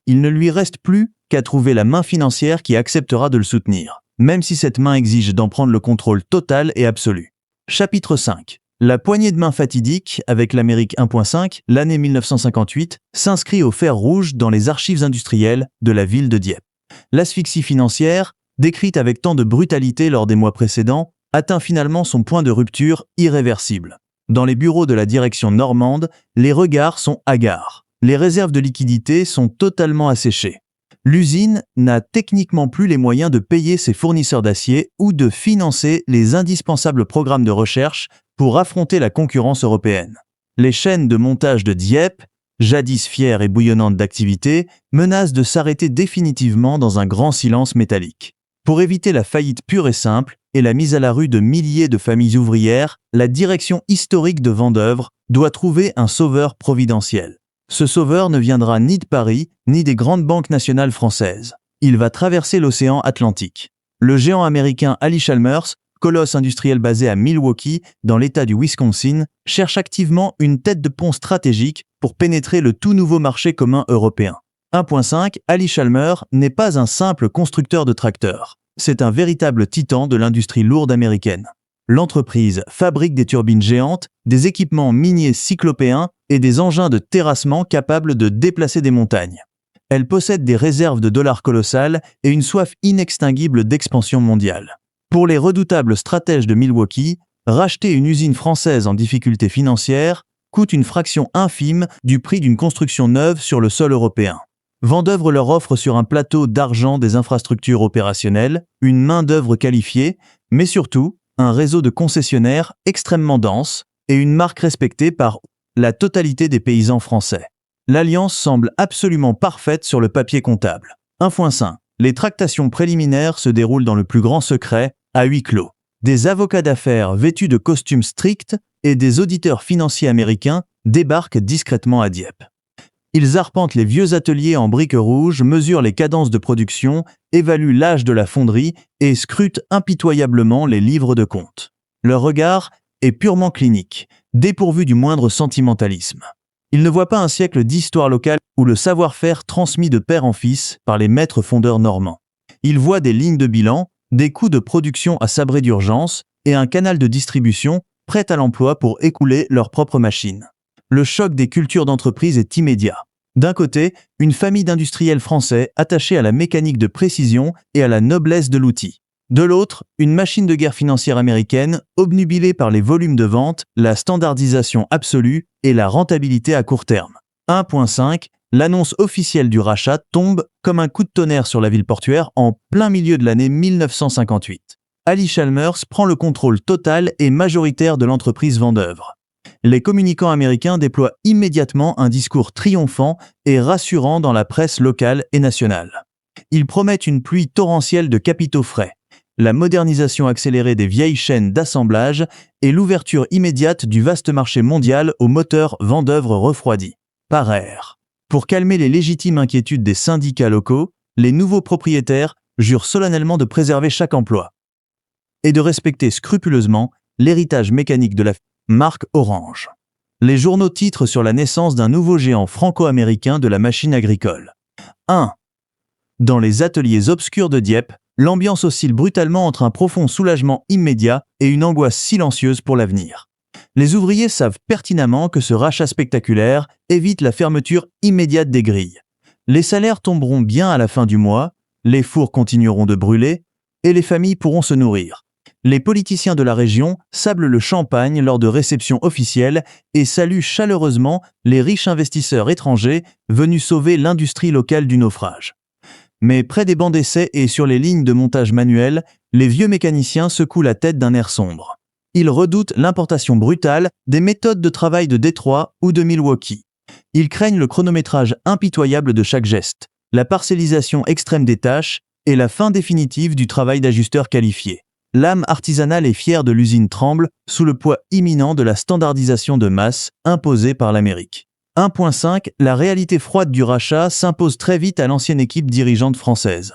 Il ne lui reste plus qu'à trouver la main financière qui acceptera de le soutenir, même si cette main exige d'en prendre le contrôle total et absolu. Chapitre 5. La poignée de main fatidique avec l'Amérique 1.5, l'année 1958, s'inscrit au fer rouge dans les archives industrielles de la ville de Dieppe. L'asphyxie financière, décrite avec tant de brutalité lors des mois précédents, atteint finalement son point de rupture irréversible. Dans les bureaux de la direction normande, les regards sont hagards. Les réserves de liquidités sont totalement asséchées. L'usine n'a techniquement plus les moyens de payer ses fournisseurs d'acier ou de financer les indispensables programmes de recherche pour affronter la concurrence européenne. Les chaînes de montage de Dieppe, jadis fières et bouillonnantes d'activité, menacent de s'arrêter définitivement dans un grand silence métallique. Pour éviter la faillite pure et simple et la mise à la rue de milliers de familles ouvrières, la direction historique de Vendeuvre doit trouver un sauveur providentiel. Ce sauveur ne viendra ni de Paris, ni des grandes banques nationales françaises. Il va traverser l'océan Atlantique. Le géant américain Ali Chalmers, colosse industriel basé à Milwaukee, dans l'État du Wisconsin, cherche activement une tête de pont stratégique pour pénétrer le tout nouveau marché commun européen. 1.5. Ali Chalmers n'est pas un simple constructeur de tracteurs. C'est un véritable titan de l'industrie lourde américaine. L'entreprise fabrique des turbines géantes, des équipements miniers cyclopéens et des engins de terrassement capables de déplacer des montagnes. Elle possède des réserves de dollars colossales et une soif inextinguible d'expansion mondiale. Pour les redoutables stratèges de Milwaukee, racheter une usine française en difficulté financière coûte une fraction infime du prix d'une construction neuve sur le sol européen. Vendeuvre leur offre sur un plateau d'argent des infrastructures opérationnelles, une main-d'œuvre qualifiée, mais surtout un réseau de concessionnaires extrêmement dense et une marque respectée par la totalité des paysans français. L'alliance semble absolument parfaite sur le papier comptable. 1.5. Les tractations préliminaires se déroulent dans le plus grand secret, à huis clos. Des avocats d'affaires vêtus de costumes stricts et des auditeurs financiers américains débarquent discrètement à Dieppe. Ils arpentent les vieux ateliers en briques rouges, mesurent les cadences de production, évaluent l'âge de la fonderie et scrutent impitoyablement les livres de compte. Leur regard est purement clinique, dépourvu du moindre sentimentalisme. Ils ne voient pas un siècle d'histoire locale ou le savoir-faire transmis de père en fils par les maîtres fondeurs normands. Ils voient des lignes de bilan, des coûts de production à sabrer d'urgence et un canal de distribution prêt à l'emploi pour écouler leurs propres machines. Le choc des cultures d'entreprise est immédiat. D'un côté, une famille d'industriels français attachés à la mécanique de précision et à la noblesse de l'outil. De l'autre, une machine de guerre financière américaine obnubilée par les volumes de vente, la standardisation absolue et la rentabilité à court terme. 1.5. L'annonce officielle du rachat tombe comme un coup de tonnerre sur la ville portuaire en plein milieu de l'année 1958. Ali Chalmers prend le contrôle total et majoritaire de l'entreprise Vendeuvre. Les communicants américains déploient immédiatement un discours triomphant et rassurant dans la presse locale et nationale. Ils promettent une pluie torrentielle de capitaux frais, la modernisation accélérée des vieilles chaînes d'assemblage et l'ouverture immédiate du vaste marché mondial aux moteurs Vendeuvre refroidis. Par air. Pour calmer les légitimes inquiétudes des syndicats locaux, les nouveaux propriétaires jurent solennellement de préserver chaque emploi et de respecter scrupuleusement l'héritage mécanique de la marque Orange. Les journaux titrent sur la naissance d'un nouveau géant franco-américain de la machine agricole. 1. Dans les ateliers obscurs de Dieppe, l'ambiance oscille brutalement entre un profond soulagement immédiat et une angoisse silencieuse pour l'avenir. Les ouvriers savent pertinemment que ce rachat spectaculaire évite la fermeture immédiate des grilles. Les salaires tomberont bien à la fin du mois, les fours continueront de brûler et les familles pourront se nourrir. Les politiciens de la région sablent le champagne lors de réceptions officielles et saluent chaleureusement les riches investisseurs étrangers venus sauver l'industrie locale du naufrage. Mais près des bancs d'essai et sur les lignes de montage manuel, les vieux mécaniciens secouent la tête d'un air sombre. Ils redoutent l'importation brutale des méthodes de travail de Détroit ou de Milwaukee. Ils craignent le chronométrage impitoyable de chaque geste, la parcellisation extrême des tâches et la fin définitive du travail d'ajusteur qualifié. L'âme artisanale et fière de l'usine tremble sous le poids imminent de la standardisation de masse imposée par l'Amérique. 1.5 La réalité froide du rachat s'impose très vite à l'ancienne équipe dirigeante française.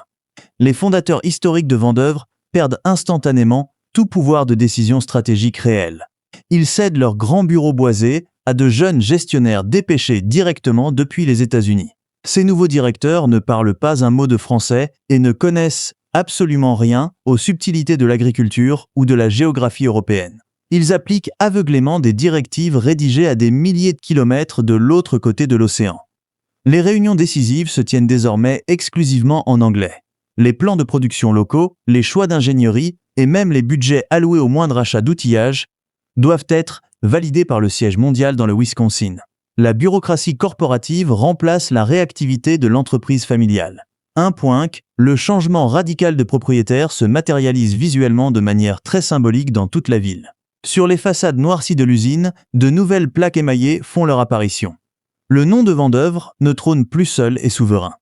Les fondateurs historiques de Vendeuvre perdent instantanément tout pouvoir de décision stratégique réel. Ils cèdent leur grand bureau boisé à de jeunes gestionnaires dépêchés directement depuis les États-Unis. Ces nouveaux directeurs ne parlent pas un mot de français et ne connaissent absolument rien aux subtilités de l'agriculture ou de la géographie européenne. Ils appliquent aveuglément des directives rédigées à des milliers de kilomètres de l'autre côté de l'océan. Les réunions décisives se tiennent désormais exclusivement en anglais. Les plans de production locaux, les choix d'ingénierie et même les budgets alloués au moindre achat d'outillage doivent être validés par le siège mondial dans le Wisconsin. La bureaucratie corporative remplace la réactivité de l'entreprise familiale. 1. Le changement radical de propriétaire se matérialise visuellement de manière très symbolique dans toute la ville. Sur les façades noircies de l'usine, de nouvelles plaques émaillées font leur apparition. Le nom de Vendeuvre ne trône plus seul et souverain.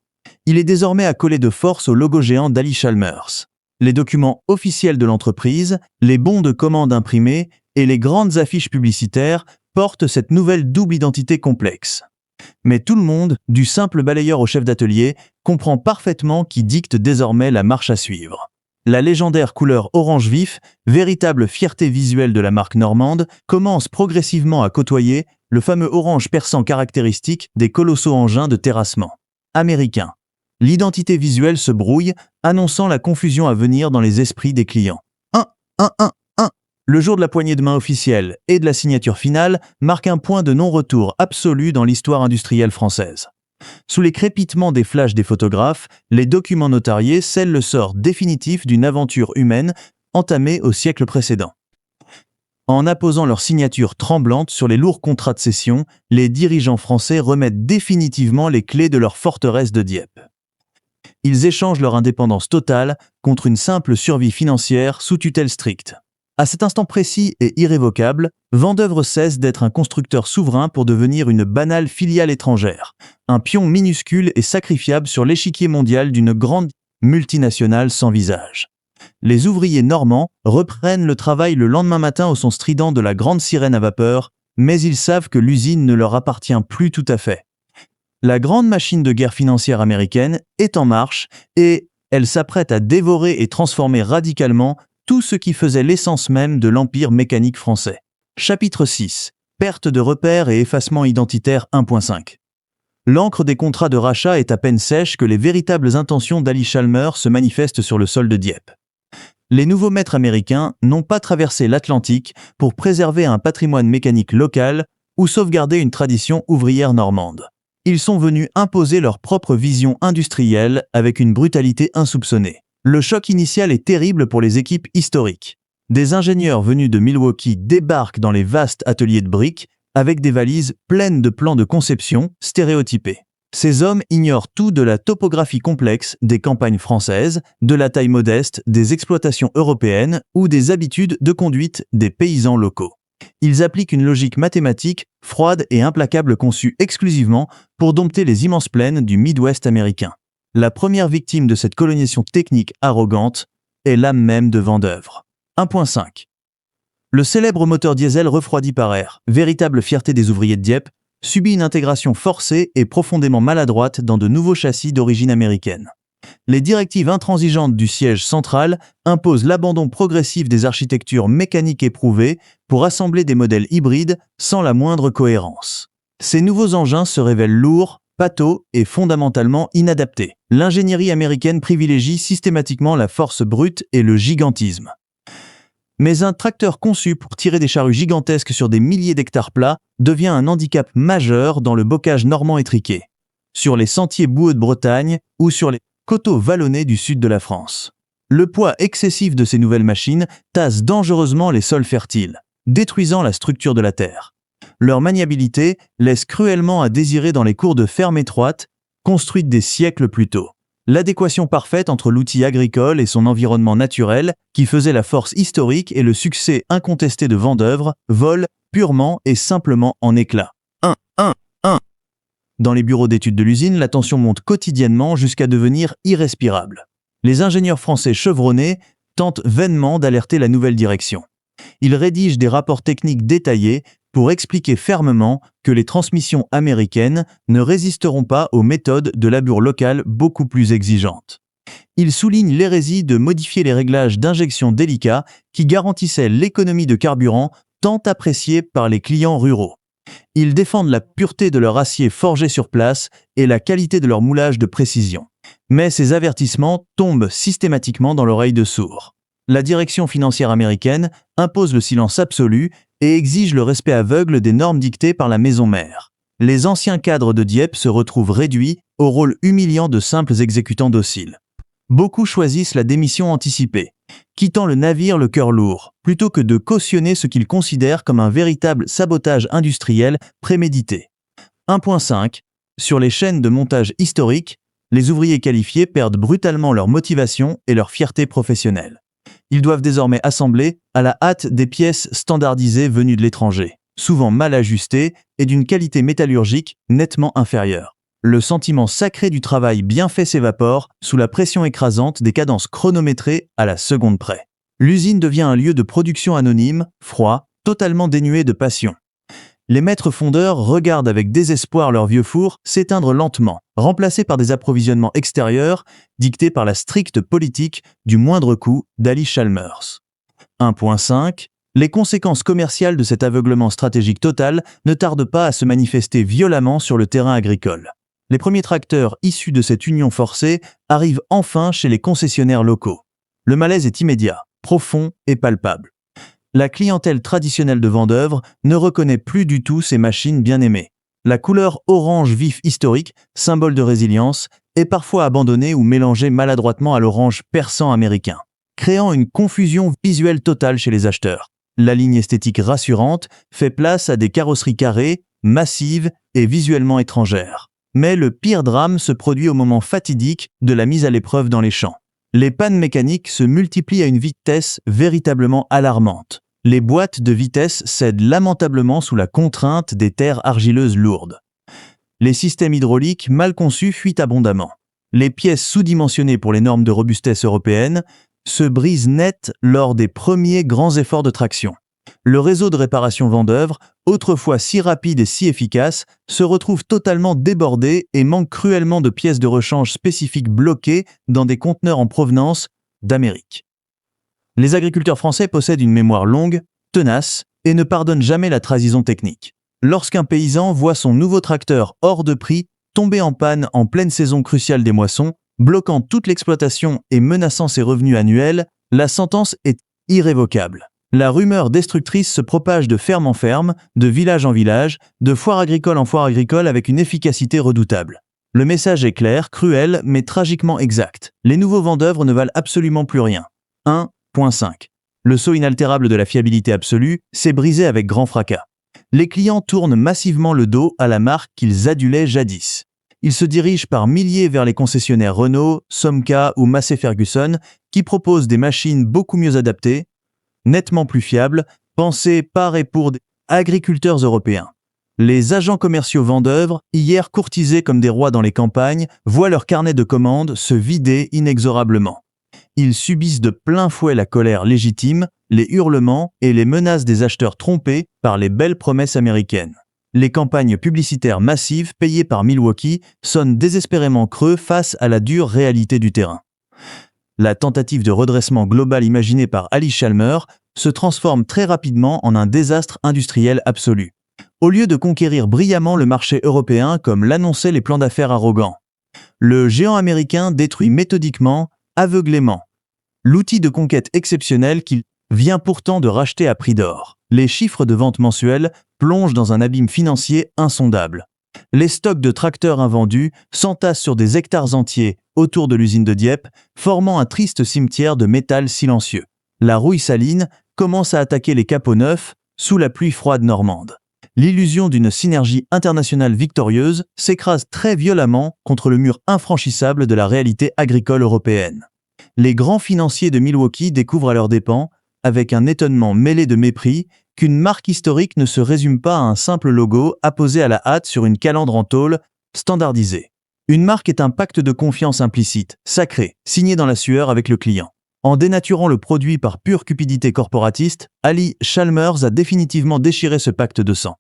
Il est désormais accolé de force au logo géant d'Ally Chalmers. Les documents officiels de l'entreprise, les bons de commande imprimés et les grandes affiches publicitaires portent cette nouvelle double identité complexe. Mais tout le monde, du simple balayeur au chef d'atelier, comprend parfaitement qui dicte désormais la marche à suivre. La légendaire couleur orange vif, véritable fierté visuelle de la marque normande, commence progressivement à côtoyer le fameux orange perçant caractéristique des colossaux engins de terrassement américains. L'identité visuelle se brouille, annonçant la confusion à venir dans les esprits des clients. 1. Le jour de la poignée de main officielle et de la signature finale marque un point de non-retour absolu dans l'histoire industrielle française. Sous les crépitements des flashs des photographes, les documents notariés scellent le sort définitif d'une aventure humaine entamée au siècle précédent. En apposant leur signature tremblante sur les lourds contrats de cession, les dirigeants français remettent définitivement les clés de leur forteresse de Dieppe. Ils échangent leur indépendance totale contre une simple survie financière sous tutelle stricte. À cet instant précis et irrévocable, Vendeuvre cesse d'être un constructeur souverain pour devenir une banale filiale étrangère, un pion minuscule et sacrifiable sur l'échiquier mondial d'une grande multinationale sans visage. Les ouvriers normands reprennent le travail le lendemain matin au son strident de la grande sirène à vapeur, mais ils savent que l'usine ne leur appartient plus tout à fait. La grande machine de guerre financière américaine est en marche et elle s'apprête à dévorer et transformer radicalement tout ce qui faisait l'essence même de l'empire mécanique français. Chapitre 6. Perte de repères et effacement identitaire 1.5. L'encre des contrats de rachat est à peine sèche que les véritables intentions d'Ally Chalmers se manifestent sur le sol de Dieppe. Les nouveaux maîtres américains n'ont pas traversé l'Atlantique pour préserver un patrimoine mécanique local ou sauvegarder une tradition ouvrière normande. Ils sont venus imposer leur propre vision industrielle avec une brutalité insoupçonnée. Le choc initial est terrible pour les équipes historiques. Des ingénieurs venus de Milwaukee débarquent dans les vastes ateliers de briques avec des valises pleines de plans de conception stéréotypés. Ces hommes ignorent tout de la topographie complexe des campagnes françaises, de la taille modeste des exploitations européennes ou des habitudes de conduite des paysans locaux. Ils appliquent une logique mathématique, froide et implacable conçue exclusivement pour dompter les immenses plaines du Midwest américain. La première victime de cette colonisation technique arrogante est l'âme même de Vendeuvre. 1.5. Le célèbre moteur diesel refroidi par air, véritable fierté des ouvriers de Dieppe, subit une intégration forcée et profondément maladroite dans de nouveaux châssis d'origine américaine. Les directives intransigeantes du siège central imposent l'abandon progressif des architectures mécaniques éprouvées pour assembler des modèles hybrides sans la moindre cohérence. Ces nouveaux engins se révèlent lourds, pâteaux et fondamentalement inadaptés. L'ingénierie américaine privilégie systématiquement la force brute et le gigantisme. Mais un tracteur conçu pour tirer des charrues gigantesques sur des milliers d'hectares plats devient un handicap majeur dans le bocage normand étriqué, sur les sentiers boueux de Bretagne ou sur les coteaux vallonnés du sud de la France. Le poids excessif de ces nouvelles machines tasse dangereusement les sols fertiles, détruisant la structure de la terre. Leur maniabilité laisse cruellement à désirer dans les cours de ferme étroites, construites des siècles plus tôt. L'adéquation parfaite entre l'outil agricole et son environnement naturel, qui faisait la force historique et le succès incontesté de Vendeuvre, vole purement et simplement en éclats. 1. Dans les bureaux d'études de l'usine, la tension monte quotidiennement jusqu'à devenir irrespirable. Les ingénieurs français chevronnés tentent vainement d'alerter la nouvelle direction. Ils rédigent des rapports techniques détaillés pour expliquer fermement que les transmissions américaines ne résisteront pas aux méthodes de labeur locale beaucoup plus exigeantes. Ils soulignent l'hérésie de modifier les réglages d'injection délicats qui garantissaient l'économie de carburant tant appréciée par les clients ruraux. Ils défendent la pureté de leur acier forgé sur place et la qualité de leur moulage de précision. Mais ces avertissements tombent systématiquement dans l'oreille de sourds. La direction financière américaine impose le silence absolu et exige le respect aveugle des normes dictées par la maison mère. Les anciens cadres de Dieppe se retrouvent réduits au rôle humiliant de simples exécutants dociles. Beaucoup choisissent la démission anticipée, quittant le navire le cœur lourd, plutôt que de cautionner ce qu'ils considèrent comme un véritable sabotage industriel prémédité. 1.5. Sur les chaînes de montage historiques, les ouvriers qualifiés perdent brutalement leur motivation et leur fierté professionnelle. Ils doivent désormais assembler à la hâte des pièces standardisées venues de l'étranger, souvent mal ajustées et d'une qualité métallurgique nettement inférieure. Le sentiment sacré du travail bien fait s'évapore sous la pression écrasante des cadences chronométrées à la seconde près. L'usine devient un lieu de production anonyme, froid, totalement dénué de passion. Les maîtres fondeurs regardent avec désespoir leur vieux four s'éteindre lentement, remplacés par des approvisionnements extérieurs dictés par la stricte politique du moindre coût d'Ali Chalmers. 1.5. Les conséquences commerciales de cet aveuglement stratégique total ne tardent pas à se manifester violemment sur le terrain agricole. Les premiers tracteurs issus de cette union forcée arrivent enfin chez les concessionnaires locaux. Le malaise est immédiat, profond et palpable. La clientèle traditionnelle de Vendeuvre ne reconnaît plus du tout ces machines bien aimées. La couleur orange vif historique, symbole de résilience, est parfois abandonnée ou mélangée maladroitement à l'orange persan américain, créant une confusion visuelle totale chez les acheteurs. La ligne esthétique rassurante fait place à des carrosseries carrées, massives et visuellement étrangères. Mais le pire drame se produit au moment fatidique de la mise à l'épreuve dans les champs. Les pannes mécaniques se multiplient à une vitesse véritablement alarmante. Les boîtes de vitesse cèdent lamentablement sous la contrainte des terres argileuses lourdes. Les systèmes hydrauliques mal conçus fuient abondamment. Les pièces sous-dimensionnées pour les normes de robustesse européennes se brisent net lors des premiers grands efforts de traction. Le réseau de réparation Vendeuvre, autrefois si rapide et si efficace, se retrouve totalement débordé et manque cruellement de pièces de rechange spécifiques bloquées dans des conteneurs en provenance d'Amérique. Les agriculteurs français possèdent une mémoire longue, tenace et ne pardonnent jamais la trahison technique. Lorsqu'un paysan voit son nouveau tracteur hors de prix tomber en panne en pleine saison cruciale des moissons, bloquant toute l'exploitation et menaçant ses revenus annuels, la sentence est irrévocable. La rumeur destructrice se propage de ferme en ferme, de village en village, de foire agricole en foire agricole avec une efficacité redoutable. Le message est clair, cruel, mais tragiquement exact. Les nouveaux Vendeuvre ne valent absolument plus rien. 1.5. Le sceau inaltérable de la fiabilité absolue s'est brisé avec grand fracas. Les clients tournent massivement le dos à la marque qu'ils adulaient jadis. Ils se dirigent par milliers vers les concessionnaires Renault, Somca ou Massey Ferguson qui proposent des machines beaucoup mieux adaptées, nettement plus fiables, pensées par et pour des agriculteurs européens. Les agents commerciaux Vendeuvre, hier courtisés comme des rois dans les campagnes, voient leur carnet de commandes se vider inexorablement. Ils subissent de plein fouet la colère légitime, les hurlements et les menaces des acheteurs trompés par les belles promesses américaines. Les campagnes publicitaires massives payées par Milwaukee sonnent désespérément creux face à la dure réalité du terrain. La tentative de redressement global imaginée par Ali Chalmers se transforme très rapidement en un désastre industriel absolu. Au lieu de conquérir brillamment le marché européen comme l'annonçaient les plans d'affaires arrogants, le géant américain détruit méthodiquement, aveuglément, l'outil de conquête exceptionnel qu'il vient pourtant de racheter à prix d'or. Les chiffres de vente mensuels plongent dans un abîme financier insondable. Les stocks de tracteurs invendus s'entassent sur des hectares entiers autour de l'usine de Dieppe, formant un triste cimetière de métal silencieux. La rouille saline commence à attaquer les capots neufs sous la pluie froide normande. L'illusion d'une synergie internationale victorieuse s'écrase très violemment contre le mur infranchissable de la réalité agricole européenne. Les grands financiers de Milwaukee découvrent à leurs dépens, avec un étonnement mêlé de mépris, qu'une marque historique ne se résume pas à un simple logo apposé à la hâte sur une calandre en tôle standardisée. Une marque est un pacte de confiance implicite, sacré, signé dans la sueur avec le client. En dénaturant le produit par pure cupidité corporatiste, Ali Chalmers a définitivement déchiré ce pacte de sang.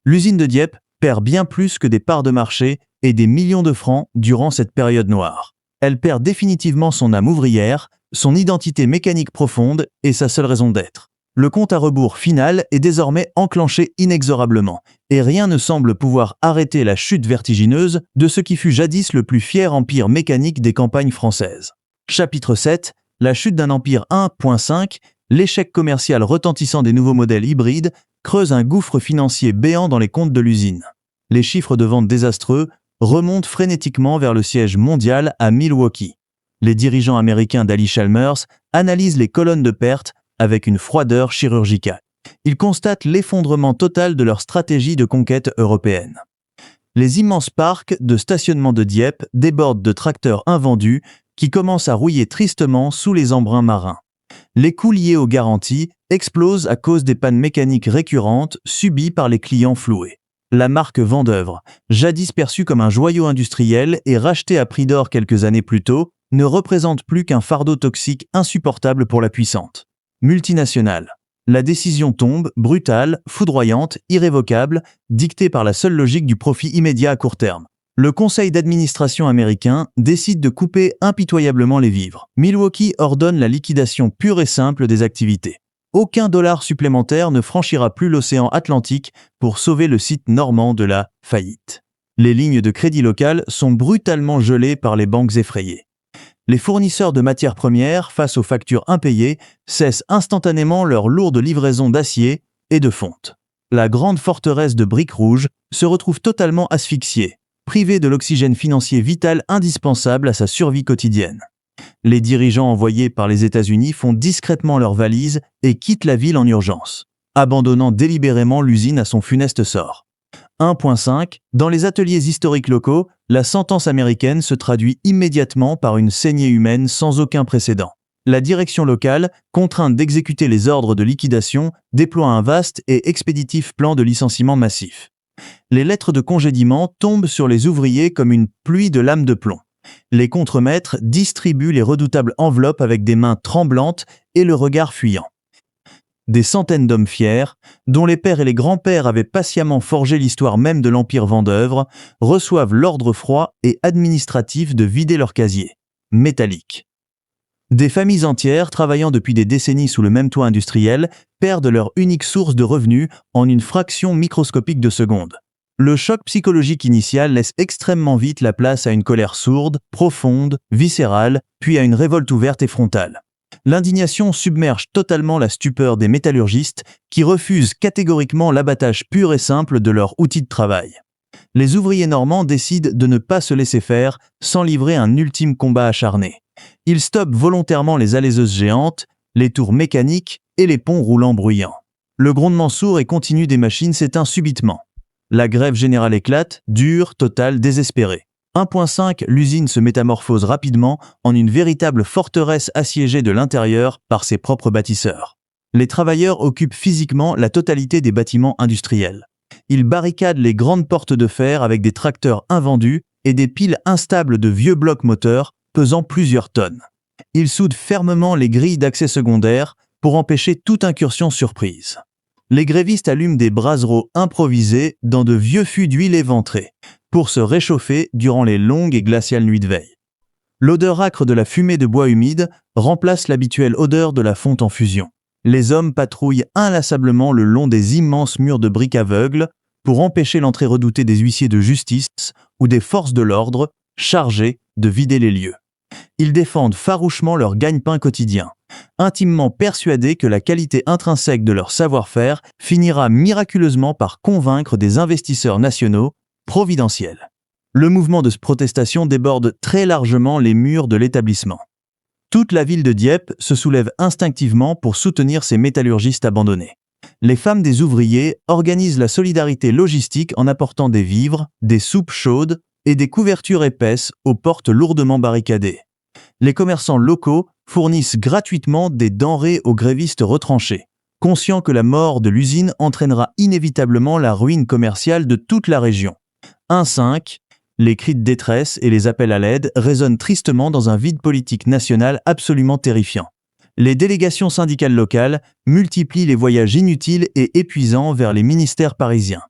L'usine de Dieppe perd bien plus que des parts de marché et des millions de francs durant cette période noire. Elle perd définitivement son âme ouvrière, son identité mécanique profonde et sa seule raison d'être. Le compte à rebours final est désormais enclenché inexorablement, et rien ne semble pouvoir arrêter la chute vertigineuse de ce qui fut jadis le plus fier empire mécanique des campagnes françaises. Chapitre 7. La chute d'un empire 1.5. L'échec commercial retentissant des nouveaux modèles hybrides creuse un gouffre financier béant dans les comptes de l'usine. Les chiffres de vente désastreux remontent frénétiquement vers le siège mondial à Milwaukee. Les dirigeants américains d'Ali Chalmers analysent les colonnes de pertes avec une froideur chirurgicale. Ils constatent l'effondrement total de leur stratégie de conquête européenne. Les immenses parcs de stationnement de Dieppe débordent de tracteurs invendus qui commencent à rouiller tristement sous les embruns marins. Les coûts liés aux garanties explosent à cause des pannes mécaniques récurrentes subies par les clients floués. La marque Vendeuvre, jadis perçue comme un joyau industriel et rachetée à prix d'or quelques années plus tôt, ne représente plus qu'un fardeau toxique insupportable pour la puissante multinationale. La décision tombe, brutale, foudroyante, irrévocable, dictée par la seule logique du profit immédiat à court terme. Le conseil d'administration américain décide de couper impitoyablement les vivres. Milwaukee ordonne la liquidation pure et simple des activités. Aucun dollar supplémentaire ne franchira plus l'océan Atlantique pour sauver le site normand de la faillite. Les lignes de crédit locales sont brutalement gelées par les banques effrayées. Les fournisseurs de matières premières, face aux factures impayées, cessent instantanément leur lourde livraison d'acier et de fonte. La grande forteresse de briques rouges se retrouve totalement asphyxiée, privée de l'oxygène financier vital indispensable à sa survie quotidienne. Les dirigeants envoyés par les États-Unis font discrètement leurs valises et quittent la ville en urgence, abandonnant délibérément l'usine à son funeste sort. 1.5. Dans les ateliers historiques locaux, la sentence américaine se traduit immédiatement par une saignée humaine sans aucun précédent. La direction locale, contrainte d'exécuter les ordres de liquidation, déploie un vaste et expéditif plan de licenciement massif. Les lettres de congédiement tombent sur les ouvriers comme une pluie de lames de plomb. Les contremaîtres distribuent les redoutables enveloppes avec des mains tremblantes et le regard fuyant. Des centaines d'hommes fiers, dont les pères et les grands-pères avaient patiemment forgé l'histoire même de l'Empire Vendeuvre, reçoivent l'ordre froid et administratif de vider leur casier, métallique. Des familles entières, travaillant depuis des décennies sous le même toit industriel, perdent leur unique source de revenus en une fraction microscopique de seconde. Le choc psychologique initial laisse extrêmement vite la place à une colère sourde, profonde, viscérale, puis à une révolte ouverte et frontale. L'indignation submerge totalement la stupeur des métallurgistes qui refusent catégoriquement l'abattage pur et simple de leur outil de travail. Les ouvriers normands décident de ne pas se laisser faire sans livrer un ultime combat acharné. Ils stoppent volontairement les alaiseuses géantes, les tours mécaniques et les ponts roulants bruyants. Le grondement sourd et continu des machines s'éteint subitement. La grève générale éclate, dure, totale, désespérée. 1.5. L'usine se métamorphose rapidement en une véritable forteresse assiégée de l'intérieur par ses propres bâtisseurs. Les travailleurs occupent physiquement la totalité des bâtiments industriels. Ils barricadent les grandes portes de fer avec des tracteurs invendus et des piles instables de vieux blocs moteurs pesant plusieurs tonnes. Ils soudent fermement les grilles d'accès secondaires pour empêcher toute incursion surprise. Les grévistes allument des braseros improvisés dans de vieux fûts d'huile éventrés pour se réchauffer durant les longues et glaciales nuits de veille. L'odeur âcre de la fumée de bois humide remplace l'habituelle odeur de la fonte en fusion. Les hommes patrouillent inlassablement le long des immenses murs de briques aveugles pour empêcher l'entrée redoutée des huissiers de justice ou des forces de l'ordre chargées de vider les lieux. Ils défendent farouchement leur gagne-pain quotidien, intimement persuadés que la qualité intrinsèque de leur savoir-faire finira miraculeusement par convaincre des investisseurs nationaux providentiels. Le mouvement de protestation déborde très largement les murs de l'établissement. Toute la ville de Dieppe se soulève instinctivement pour soutenir ces métallurgistes abandonnés. Les femmes des ouvriers organisent la solidarité logistique en apportant des vivres, des soupes chaudes et des couvertures épaisses aux portes lourdement barricadées. Les commerçants locaux fournissent gratuitement des denrées aux grévistes retranchés, conscients que la mort de l'usine entraînera inévitablement la ruine commerciale de toute la région. 1-5, les cris de détresse et les appels à l'aide résonnent tristement dans un vide politique national absolument terrifiant. Les délégations syndicales locales multiplient les voyages inutiles et épuisants vers les ministères parisiens.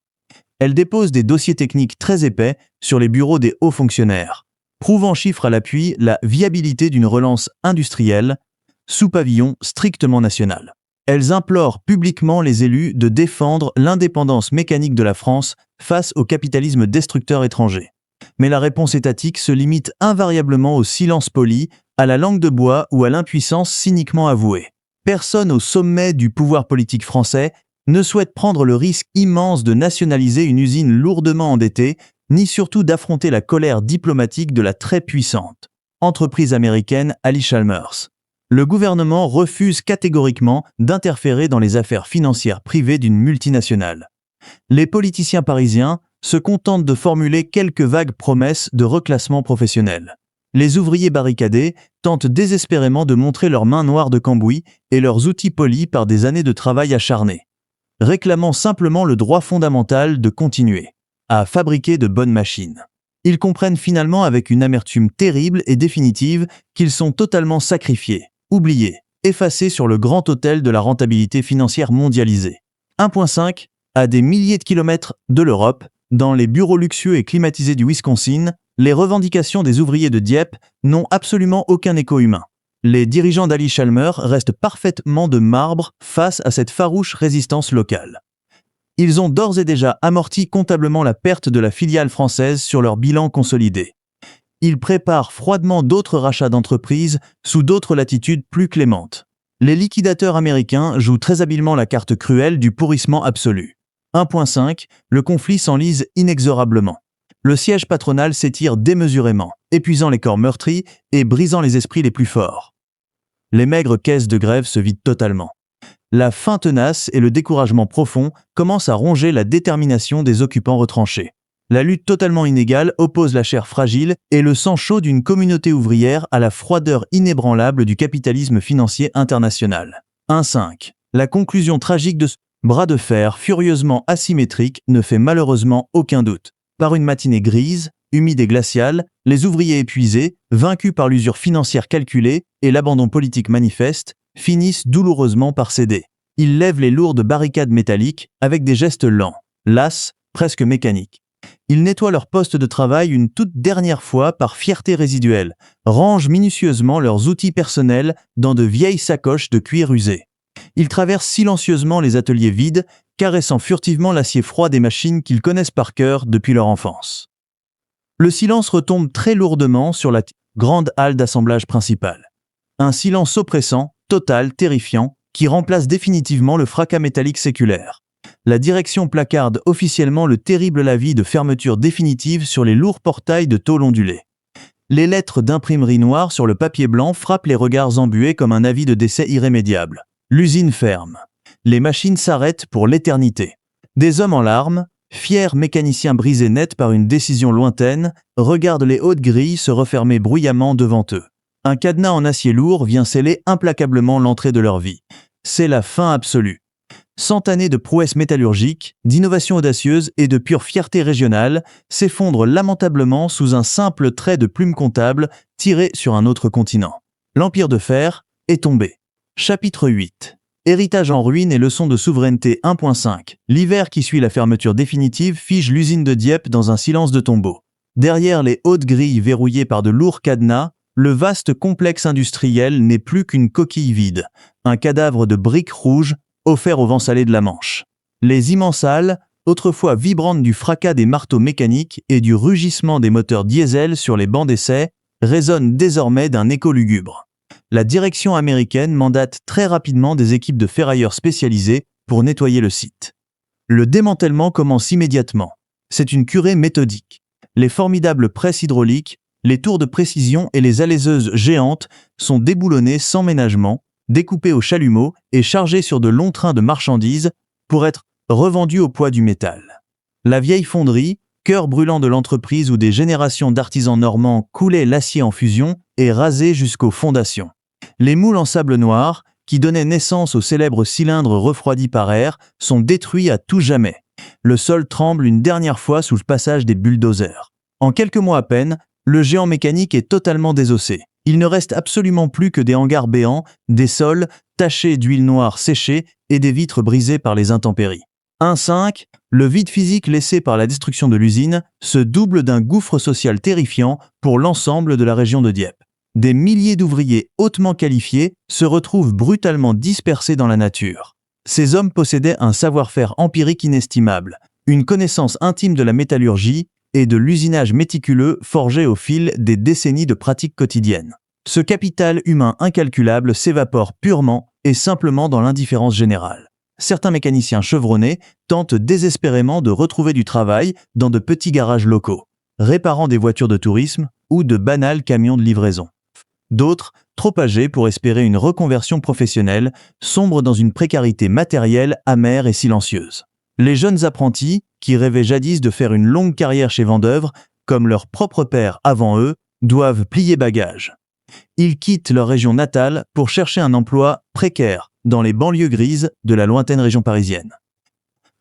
Elles déposent des dossiers techniques très épais sur les bureaux des hauts fonctionnaires, prouvant chiffres à l'appui la viabilité d'une relance industrielle sous pavillon strictement national. Elles implorent publiquement les élus de défendre l'indépendance mécanique de la France face au capitalisme destructeur étranger. Mais la réponse étatique se limite invariablement au silence poli, à la langue de bois ou à l'impuissance cyniquement avouée. Personne au sommet du pouvoir politique français ne souhaite prendre le risque immense de nationaliser une usine lourdement endettée, ni surtout d'affronter la colère diplomatique de la très puissante entreprise américaine Ali Chalmers. Le gouvernement refuse catégoriquement d'interférer dans les affaires financières privées d'une multinationale. Les politiciens parisiens se contentent de formuler quelques vagues promesses de reclassement professionnel. Les ouvriers barricadés tentent désespérément de montrer leurs mains noires de cambouis et leurs outils polis par des années de travail acharné, réclamant simplement le droit fondamental de continuer à fabriquer de bonnes machines. Ils comprennent finalement avec une amertume terrible et définitive qu'ils sont totalement sacrifiés, oubliés, effacés sur le grand autel de la rentabilité financière mondialisée. 1.5 À des milliers de kilomètres de l'Europe, dans les bureaux luxueux et climatisés du Wisconsin, les revendications des ouvriers de Dieppe n'ont absolument aucun écho humain. Les dirigeants d'Ali Chalmers restent parfaitement de marbre face à cette farouche résistance locale. Ils ont d'ores et déjà amorti comptablement la perte de la filiale française sur leur bilan consolidé. Ils préparent froidement d'autres rachats d'entreprises sous d'autres latitudes plus clémentes. Les liquidateurs américains jouent très habilement la carte cruelle du pourrissement absolu. 1.5 Le conflit s'enlise inexorablement. Le siège patronal s'étire démesurément, épuisant les corps meurtris et brisant les esprits les plus forts. Les maigres caisses de grève se vident totalement. La faim tenace et le découragement profond commencent à ronger la détermination des occupants retranchés. La lutte totalement inégale oppose la chair fragile et le sang chaud d'une communauté ouvrière à la froideur inébranlable du capitalisme financier international. 1.5 La conclusion tragique de ce bras de fer furieusement asymétrique ne fait malheureusement aucun doute. Par une matinée grise, humide et glaciale, les ouvriers épuisés, vaincus par l'usure financière calculée et l'abandon politique manifeste, finissent douloureusement par céder. Ils lèvent les lourdes barricades métalliques avec des gestes lents, lasses, presque mécaniques. Ils nettoient leur poste de travail une toute dernière fois par fierté résiduelle, rangent minutieusement leurs outils personnels dans de vieilles sacoches de cuir usé. Ils traversent silencieusement les ateliers vides, caressant furtivement l'acier froid des machines qu'ils connaissent par cœur depuis leur enfance. Le silence retombe très lourdement sur la grande halle d'assemblage principale. Un silence oppressant, total, terrifiant, qui remplace définitivement le fracas métallique séculaire. La direction placarde officiellement le terrible avis de fermeture définitive sur les lourds portails de tôle ondulée. Les lettres d'imprimerie noire sur le papier blanc frappent les regards embués comme un avis de décès irrémédiable. L'usine ferme. Les machines s'arrêtent pour l'éternité. Des hommes en larmes, fiers mécaniciens brisés net par une décision lointaine, regardent les hautes grilles se refermer bruyamment devant eux. Un cadenas en acier lourd vient sceller implacablement l'entrée de leur vie. C'est la fin absolue. 100 années de prouesses métallurgiques, d'innovations audacieuses et de pure fierté régionale s'effondrent lamentablement sous un simple trait de plume comptable tiré sur un autre continent. L'Empire de fer est tombé. Chapitre 8. Héritage en ruine et leçon de souveraineté 1.5. L'hiver qui suit la fermeture définitive fige l'usine de Dieppe dans un silence de tombeau. Derrière les hautes grilles verrouillées par de lourds cadenas, le vaste complexe industriel n'est plus qu'une coquille vide, un cadavre de briques rouges offert au vent salé de la Manche. Les immenses halles, autrefois vibrantes du fracas des marteaux mécaniques et du rugissement des moteurs diesel sur les bancs d'essai, résonnent désormais d'un écho lugubre. La direction américaine mandate très rapidement des équipes de ferrailleurs spécialisées pour nettoyer le site. Le démantèlement commence immédiatement. C'est une curée méthodique. Les formidables presses hydrauliques, les tours de précision et les alaiseuses géantes sont déboulonnées sans ménagement, découpées au chalumeau et chargées sur de longs trains de marchandises pour être revendues au poids du métal. La vieille fonderie, cœur brûlant de l'entreprise où des générations d'artisans normands coulaient l'acier en fusion, est rasée jusqu'aux fondations. Les moules en sable noir, qui donnaient naissance aux célèbres cylindres refroidis par air, sont détruits à tout jamais. Le sol tremble une dernière fois sous le passage des bulldozers. En quelques mois à peine, le géant mécanique est totalement désossé. Il ne reste absolument plus que des hangars béants, des sols tachés d'huile noire séchée et des vitres brisées par les intempéries. 1.5. Le vide physique laissé par la destruction de l'usine se double d'un gouffre social terrifiant pour l'ensemble de la région de Dieppe. Des milliers d'ouvriers hautement qualifiés se retrouvent brutalement dispersés dans la nature. Ces hommes possédaient un savoir-faire empirique inestimable, une connaissance intime de la métallurgie et de l'usinage méticuleux forgé au fil des décennies de pratiques quotidiennes. Ce capital humain incalculable s'évapore purement et simplement dans l'indifférence générale. Certains mécaniciens chevronnés tentent désespérément de retrouver du travail dans de petits garages locaux, réparant des voitures de tourisme ou de banals camions de livraison. D'autres, trop âgés pour espérer une reconversion professionnelle, sombrent dans une précarité matérielle amère et silencieuse. Les jeunes apprentis, qui rêvaient jadis de faire une longue carrière chez Vendeuvre, comme leur propre père avant eux, doivent plier bagages. Ils quittent leur région natale pour chercher un emploi précaire dans les banlieues grises de la lointaine région parisienne.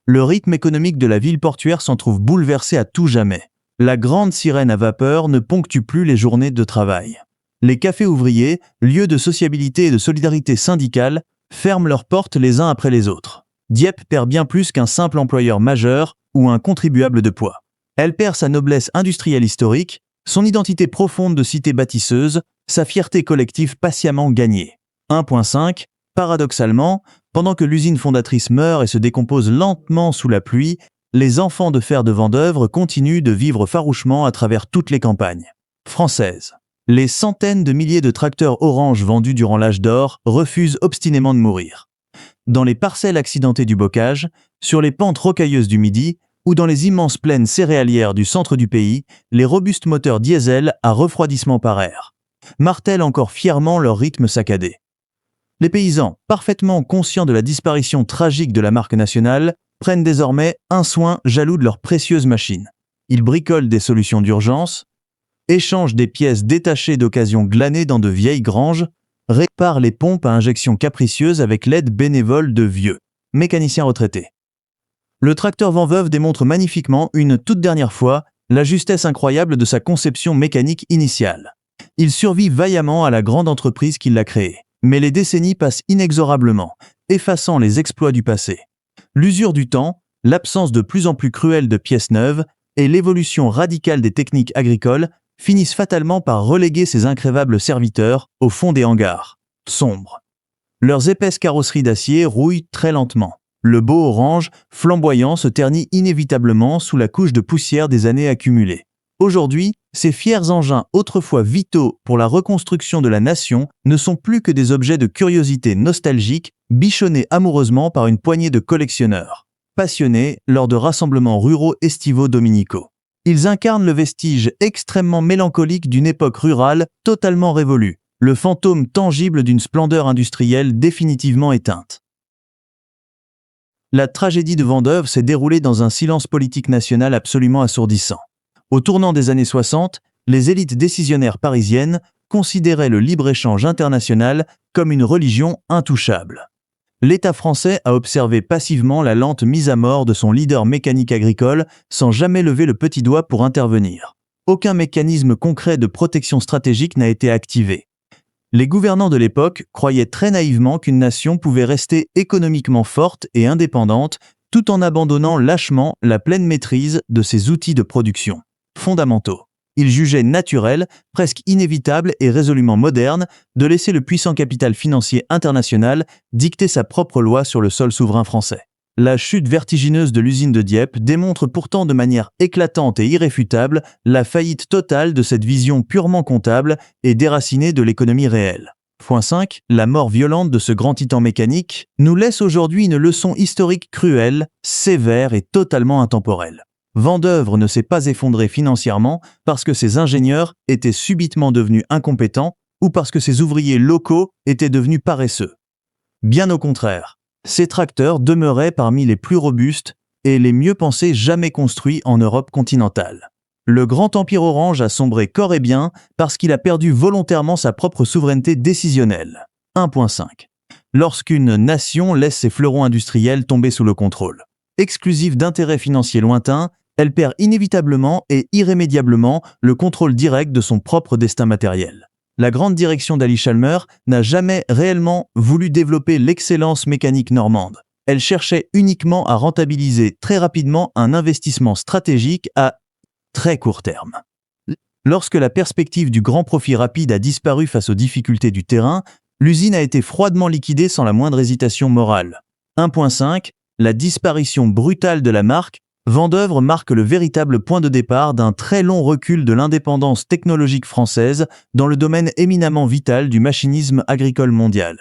Le rythme économique de la ville portuaire s'en trouve bouleversé à tout jamais. La grande sirène à vapeur ne ponctue plus les journées de travail. Les cafés ouvriers, lieux de sociabilité et de solidarité syndicale, ferment leurs portes les uns après les autres. Dieppe perd bien plus qu'un simple employeur majeur ou un contribuable de poids. Elle perd sa noblesse industrielle historique, son identité profonde de cité bâtisseuse, sa fierté collective patiemment gagnée. 1.5. Paradoxalement, pendant que l'usine fondatrice meurt et se décompose lentement sous la pluie, les enfants de fer de Vendeuvre continuent de vivre farouchement à travers toutes les campagnes françaises. Les centaines de milliers de tracteurs orange vendus durant l'âge d'or refusent obstinément de mourir. Dans les parcelles accidentées du bocage, sur les pentes rocailleuses du Midi ou dans les immenses plaines céréalières du centre du pays, les robustes moteurs diesel à refroidissement par air martèlent encore fièrement leur rythme saccadé. Les paysans, parfaitement conscients de la disparition tragique de la marque nationale, prennent désormais un soin jaloux de leurs précieuses machines. Ils bricolent des solutions d'urgence, échangent des pièces détachées d'occasion glanées dans de vieilles granges, réparent les pompes à injection capricieuses avec l'aide bénévole de vieux mécaniciens retraités. Le tracteur Venveuve démontre magnifiquement une toute dernière fois la justesse incroyable de sa conception mécanique initiale. Il survit vaillamment à la grande entreprise qui l'a créé. Mais les décennies passent inexorablement, effaçant les exploits du passé. L'usure du temps, l'absence de plus en plus cruelle de pièces neuves et l'évolution radicale des techniques agricoles finissent fatalement par reléguer ces incrévables serviteurs au fond des hangars, sombres. Leurs épaisses carrosseries d'acier rouillent très lentement. Le beau orange, flamboyant, se ternit inévitablement sous la couche de poussière des années accumulées. Aujourd'hui, ces fiers engins autrefois vitaux pour la reconstruction de la nation ne sont plus que des objets de curiosité nostalgique bichonnés amoureusement par une poignée de collectionneurs, passionnés lors de rassemblements ruraux estivaux dominicaux. Ils incarnent le vestige extrêmement mélancolique d'une époque rurale totalement révolue, le fantôme tangible d'une splendeur industrielle définitivement éteinte. La tragédie de Vendeuvre s'est déroulée dans un silence politique national absolument assourdissant. Au tournant des années 60, les élites décisionnaires parisiennes considéraient le libre-échange international comme une religion intouchable. L'État français a observé passivement la lente mise à mort de son leader mécanique agricole sans jamais lever le petit doigt pour intervenir. Aucun mécanisme concret de protection stratégique n'a été activé. Les gouvernants de l'époque croyaient très naïvement qu'une nation pouvait rester économiquement forte et indépendante tout en abandonnant lâchement la pleine maîtrise de ses outils de production fondamentaux. Ils jugeaient naturel, presque inévitable et résolument moderne de laisser le puissant capital financier international dicter sa propre loi sur le sol souverain français. La chute vertigineuse de l'usine de Dieppe démontre pourtant de manière éclatante et irréfutable la faillite totale de cette vision purement comptable et déracinée de l'économie réelle. Point 5. La mort violente de ce grand titan mécanique nous laisse aujourd'hui une leçon historique cruelle, sévère et totalement intemporelle. Vendeuvre ne s'est pas effondré financièrement parce que ses ingénieurs étaient subitement devenus incompétents ou parce que ses ouvriers locaux étaient devenus paresseux. Bien au contraire, ces tracteurs demeuraient parmi les plus robustes et les mieux pensés jamais construits en Europe continentale. Le grand empire orange a sombré corps et bien parce qu'il a perdu volontairement sa propre souveraineté décisionnelle. 1.5. Lorsqu'une nation laisse ses fleurons industriels tomber sous le contrôle exclusif d'intérêts financiers lointains, elle perd inévitablement et irrémédiablement le contrôle direct de son propre destin matériel. La grande direction d'Ali Chalmer n'a jamais réellement voulu développer l'excellence mécanique normande. Elle cherchait uniquement à rentabiliser très rapidement un investissement stratégique à très court terme. Lorsque la perspective du grand profit rapide a disparu face aux difficultés du terrain, l'usine a été froidement liquidée sans la moindre hésitation morale. 1.5. La disparition brutale de la marque Vendeuvre marque le véritable point de départ d'un très long recul de l'indépendance technologique française dans le domaine éminemment vital du machinisme agricole mondial.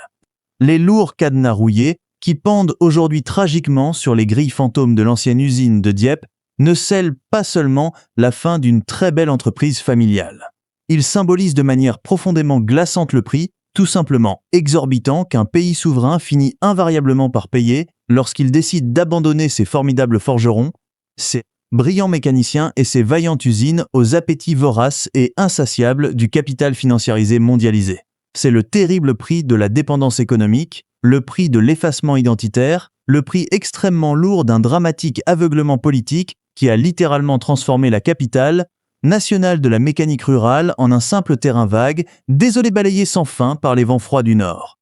Les lourds cadenas rouillés, qui pendent aujourd'hui tragiquement sur les grilles fantômes de l'ancienne usine de Dieppe, ne scellent pas seulement la fin d'une très belle entreprise familiale. Ils symbolisent de manière profondément glaçante le prix, tout simplement exorbitant, qu'un pays souverain finit invariablement par payer lorsqu'il décide d'abandonner ses formidables forgerons, ses brillants mécaniciens et ses vaillantes usines aux appétits voraces et insatiables du capital financiarisé mondialisé. C'est le terrible prix de la dépendance économique, le prix de l'effacement identitaire, le prix extrêmement lourd d'un dramatique aveuglement politique qui a littéralement transformé la capitale nationale de la mécanique rurale en un simple terrain vague, désolé balayé sans fin par les vents froids du Nord.